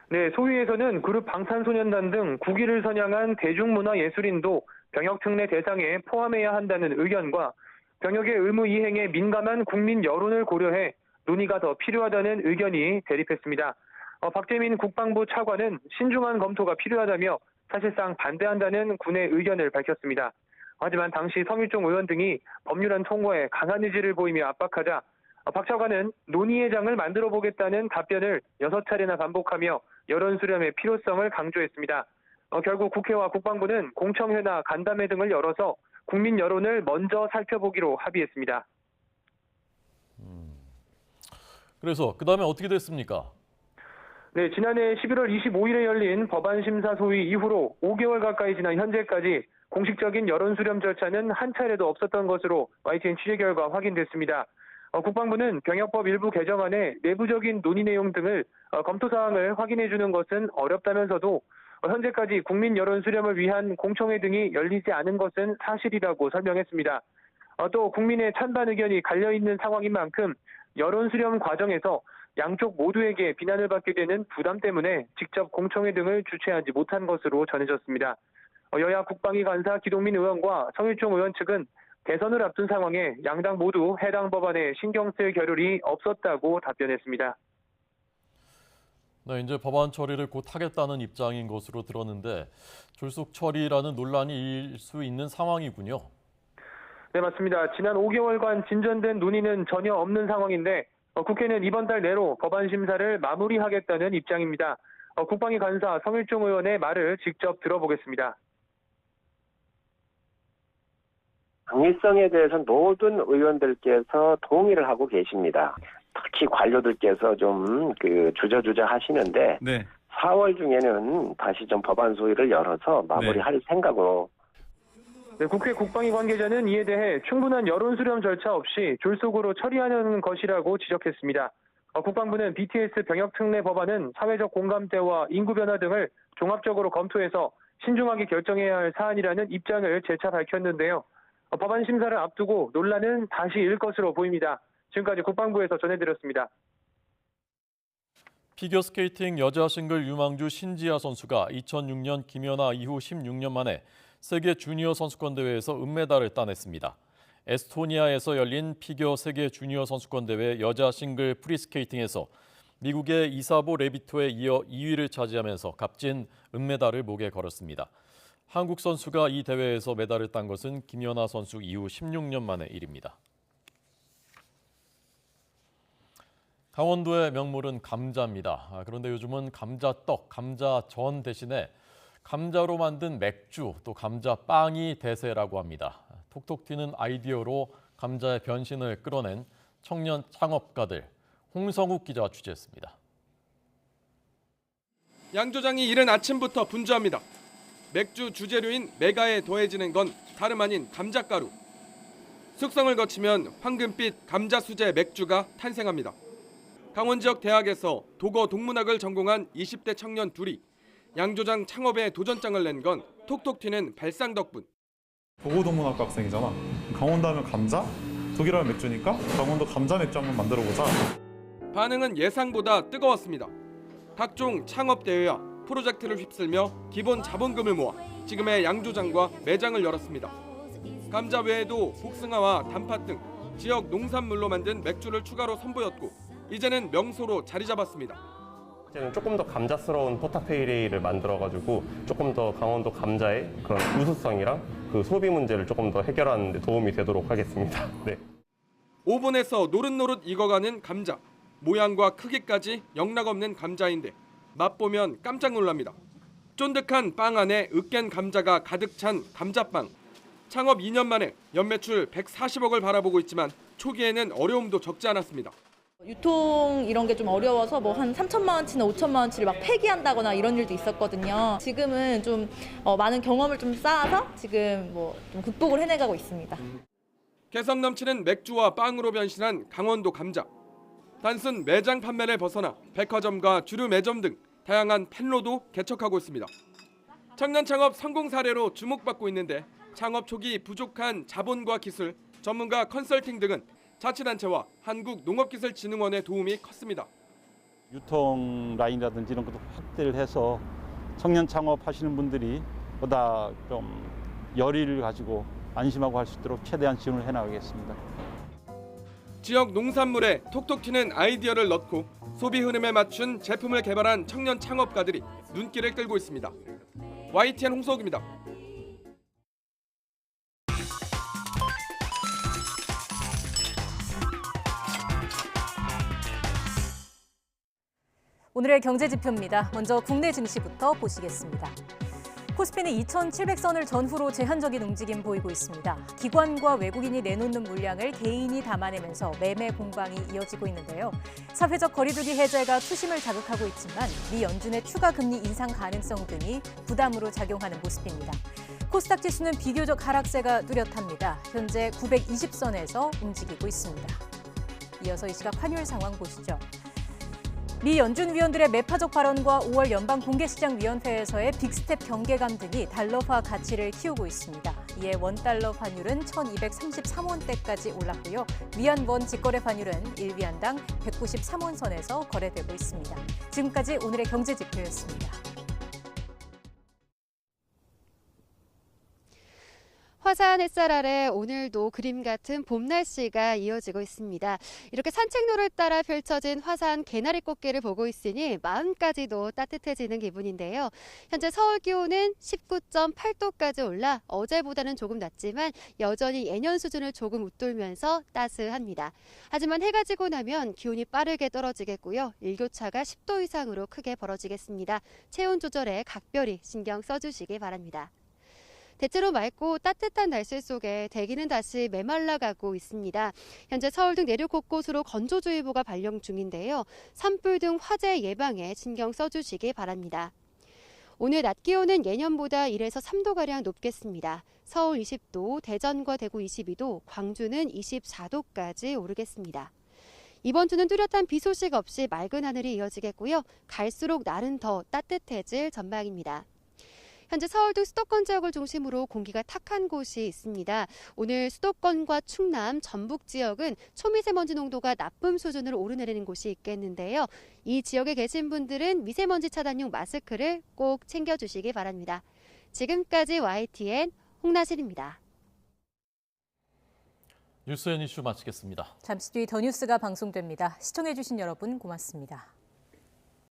네, 소위에서는 그룹 방탄소년단 등 국위를 선양한 대중문화예술인도 병역특례 대상에 포함해야 한다는 의견과 병역의 의무 이행에 민감한 국민 여론을 고려해 논의가 더 필요하다는 의견이 대립했습니다. 박재민 국방부 차관은 신중한 검토가 필요하다며 사실상 반대한다는 군의 의견을 밝혔습니다. 하지만 당시 성일종 의원 등이 법률안 통과에 강한 의지를 보이며 압박하자 박 차관은 논의의 장을 만들어 보겠다는 답변을 6차례나 반복하며 여론 수렴의 필요성을 강조했습니다. 결국 국회와 국방부는 공청회나 간담회 등을 열어서 국민 여론을 먼저 살펴보기로 합의했습니다.
그래서 그다음에 어떻게 됐습니까?
네, 지난해 11월 25일에 열린 법안 심사 소위 이후로 5개월 가까이 지난 현재까지 공식적인 여론 수렴 절차는 한 차례도 없었던 것으로 YTN 취재 결과 확인됐습니다. 국방부는 병역법 일부 개정안의 내부적인 논의 내용 등을 검토 사항을 확인해 주는 것은 어렵다면서도 현재까지 국민 여론 수렴을 위한 공청회 등이 열리지 않은 것은 사실이라고 설명했습니다. 또 국민의 찬반 의견이 갈려 있는 상황인 만큼 여론 수렴 과정에서 양쪽 모두에게 비난을 받게 되는 부담 때문에 직접 공청회 등을 주최하지 못한 것으로 전해졌습니다. 여야 국방위 간사 기동민 의원과 성일종 의원 측은 대선을 앞둔 상황에 양당 모두 해당 법안에 신경 쓸 겨를이 없었다고 답변했습니다.
네, 이제 법안 처리를 곧 하겠다는 입장인 것으로 들었는데 졸속 처리라는 논란이 일 수 있는 상황이군요.
네, 맞습니다. 지난 5개월간 진전된 논의는 전혀 없는 상황인데 국회는 이번 달 내로 법안 심사를 마무리하겠다는 입장입니다. 국방위 간사 성일종 의원의 말을 직접 들어보겠습니다.
당위성에 대해서는 모든 의원들께서 동의를 하고 계십니다. 특히 관료들께서 좀 주저주저 하시는데
네.
4월 중에는 다시 좀 법안 소위를 열어서 마무리할 생각으로.
네, 국회 국방위 관계자는 이에 대해 충분한 여론 수렴 절차 없이 졸속으로 처리하는 것이라고 지적했습니다. 국방부는 BTS 병역특례 법안은 사회적 공감대와 인구 변화 등을 종합적으로 검토해서 신중하게 결정해야 할 사안이라는 입장을 재차 밝혔는데요. 법안 심사를 앞두고 논란은 다시 일 것으로 보입니다. 지금까지 국방부에서 전해드렸습니다.
피겨스케이팅 여자 싱글 유망주 신지아 선수가 2006년 김연아 이후 16년 만에 세계 주니어 선수권 대회에서 은메달을 따냈습니다. 에스토니아에서 열린 피겨 세계 주니어 선수권 대회 여자 싱글 프리스케이팅에서 미국의 이사보 레비토에 이어 2위를 차지하면서 값진 은메달을 목에 걸었습니다. 한국 선수가 이 대회에서 메달을 딴 것은 김연아 선수 이후 16년 만의 일입니다. 강원도의 명물은 감자입니다. 그런데 요즘은 감자떡, 감자전 대신에 감자로 만든 맥주, 또 감자빵이 대세라고 합니다. 톡톡 튀는 아이디어로 감자의 변신을 끌어낸 청년 창업가들, 홍성욱 기자가 취재했습니다.
양조장이 이른 아침부터 분주합니다. 맥주 주재료인 메가에 더해지는 건 다름 아닌 감자가루. 숙성을 거치면 황금빛 감자 수제 맥주가 탄생합니다. 강원 지역 대학에서 도거 동문학을 전공한 20대 청년 둘이 양조장 창업에 도전장을 낸 건 톡톡 튀는 발상 덕분.
도고동문학과 학생이잖아. 강원도 하면 감자, 독일하면 맥주니까 강원도 감자 맥주 한번 만들어보자.
반응은 예상보다 뜨거웠습니다. 각종 창업 대회와 프로젝트를 휩쓸며 기본 자본금을 모아 지금의 양조장과 매장을 열었습니다. 감자 외에도 복숭아와 단팥 등 지역 농산물로 만든 맥주를 추가로 선보였고 이제는 명소로 자리 잡았습니다.
이제는 조금 더 감자스러운 포타페이레이를 만들어가지고 조금 더 강원도 감자의 그런 우수성이랑 그 소비 문제를 조금 더 해결하는 데 도움이 되도록 하겠습니다. 네.
오븐에서 노릇노릇 익어가는 감자. 모양과 크기까지 영락없는 감자인데 맛보면 깜짝 놀랍니다. 쫀득한 빵 안에 으깬 감자가 가득 찬 감자빵. 창업 2년 만에 연매출 140억을 바라보고 있지만 초기에는 어려움도 적지 않았습니다.
유통 이런 게 좀 어려워서 뭐 한 3천만 원치나 5천만 원치를 막 폐기한다거나 이런 일도 있었거든요. 지금은 좀 많은 경험을 좀 쌓아서 지금 뭐 좀 극복을 해내가고 있습니다.
개성 넘치는 맥주와 빵으로 변신한 강원도 감자. 단순 매장 판매를 벗어나 백화점과 주류 매점 등 다양한 판로도 개척하고 있습니다. 청년 창업 성공 사례로 주목받고 있는데 창업 초기 부족한 자본과 기술, 전문가 컨설팅 등은 자치단체와 한국농업기술진흥원의 도움이 컸습니다.
유통 라인이라든지 이런 것도 확대를 해서 청년 창업하시는 분들이 보다 좀 열의를 가지고 안심하고 할 수 있도록 최대한 지원을 해나가겠습니다.
지역 농산물에 톡톡 튀는 아이디어를 넣고 소비 흐름에 맞춘 제품을 개발한 청년 창업가들이 눈길을 끌고 있습니다. YTN 홍석입니다.
오늘의 경제지표입니다. 먼저 국내 증시부터 보시겠습니다. 코스피는 2,700선을 전후로 제한적인 움직임 보이고 있습니다. 기관과 외국인이 내놓는 물량을 개인이 담아내면서 매매 공방이 이어지고 있는데요. 사회적 거리두기 해제가 투심을 자극하고 있지만 미 연준의 추가 금리 인상 가능성 등이 부담으로 작용하는 모습입니다. 코스닥 지수는 비교적 하락세가 뚜렷합니다. 현재 920선에서 움직이고 있습니다. 이어서 이 시각 환율 상황 보시죠. 미 연준 위원들의 매파적 발언과 5월 연방공개시장위원회에서의 빅스텝 경계감 등이 달러화 가치를 키우고 있습니다. 이에 원달러 환율은 1,233원대까지 올랐고요. 위안원 직거래 환율은 1위안당 193원 선에서 거래되고 있습니다. 지금까지 오늘의 경제지표였습니다.
화사한 햇살 아래 오늘도 그림 같은 봄 날씨가 이어지고 있습니다. 이렇게 산책로를 따라 펼쳐진 화사한 개나리 꽃길을 보고 있으니 마음까지도 따뜻해지는 기분인데요. 현재 서울 기온은 19.8도까지 올라 어제보다는 조금 낮지만 여전히 예년 수준을 조금 웃돌면서 따스합니다. 하지만 해가 지고 나면 기온이 빠르게 떨어지겠고요. 일교차가 10도 이상으로 크게 벌어지겠습니다. 체온 조절에 각별히 신경 써주시기 바랍니다. 대체로 맑고 따뜻한 날씨 속에 대기는 다시 메말라가고 있습니다. 현재 서울 등 내륙 곳곳으로 건조주의보가 발령 중인데요. 산불 등 화재 예방에 신경 써주시기 바랍니다. 오늘 낮 기온은 예년보다 1에서 3도가량 높겠습니다. 서울 20도, 대전과 대구 22도, 광주는 24도까지 오르겠습니다. 이번 주는 뚜렷한 비 소식 없이 맑은 하늘이 이어지겠고요. 갈수록 날은 더 따뜻해질 전망입니다. 현재 서울 등 수도권 지역을 중심으로 공기가 탁한 곳이 있습니다. 오늘 수도권과 충남, 전북 지역은 초미세먼지 농도가 나쁨 수준으로 오르내리는 곳이 있겠는데요. 이 지역에 계신 분들은 미세먼지 차단용 마스크를 꼭 챙겨주시기 바랍니다. 지금까지 YTN 홍나실입니다.
뉴스 앤 이슈 마치겠습니다.
잠시 뒤 더 뉴스가 방송됩니다. 시청해주신 여러분 고맙습니다.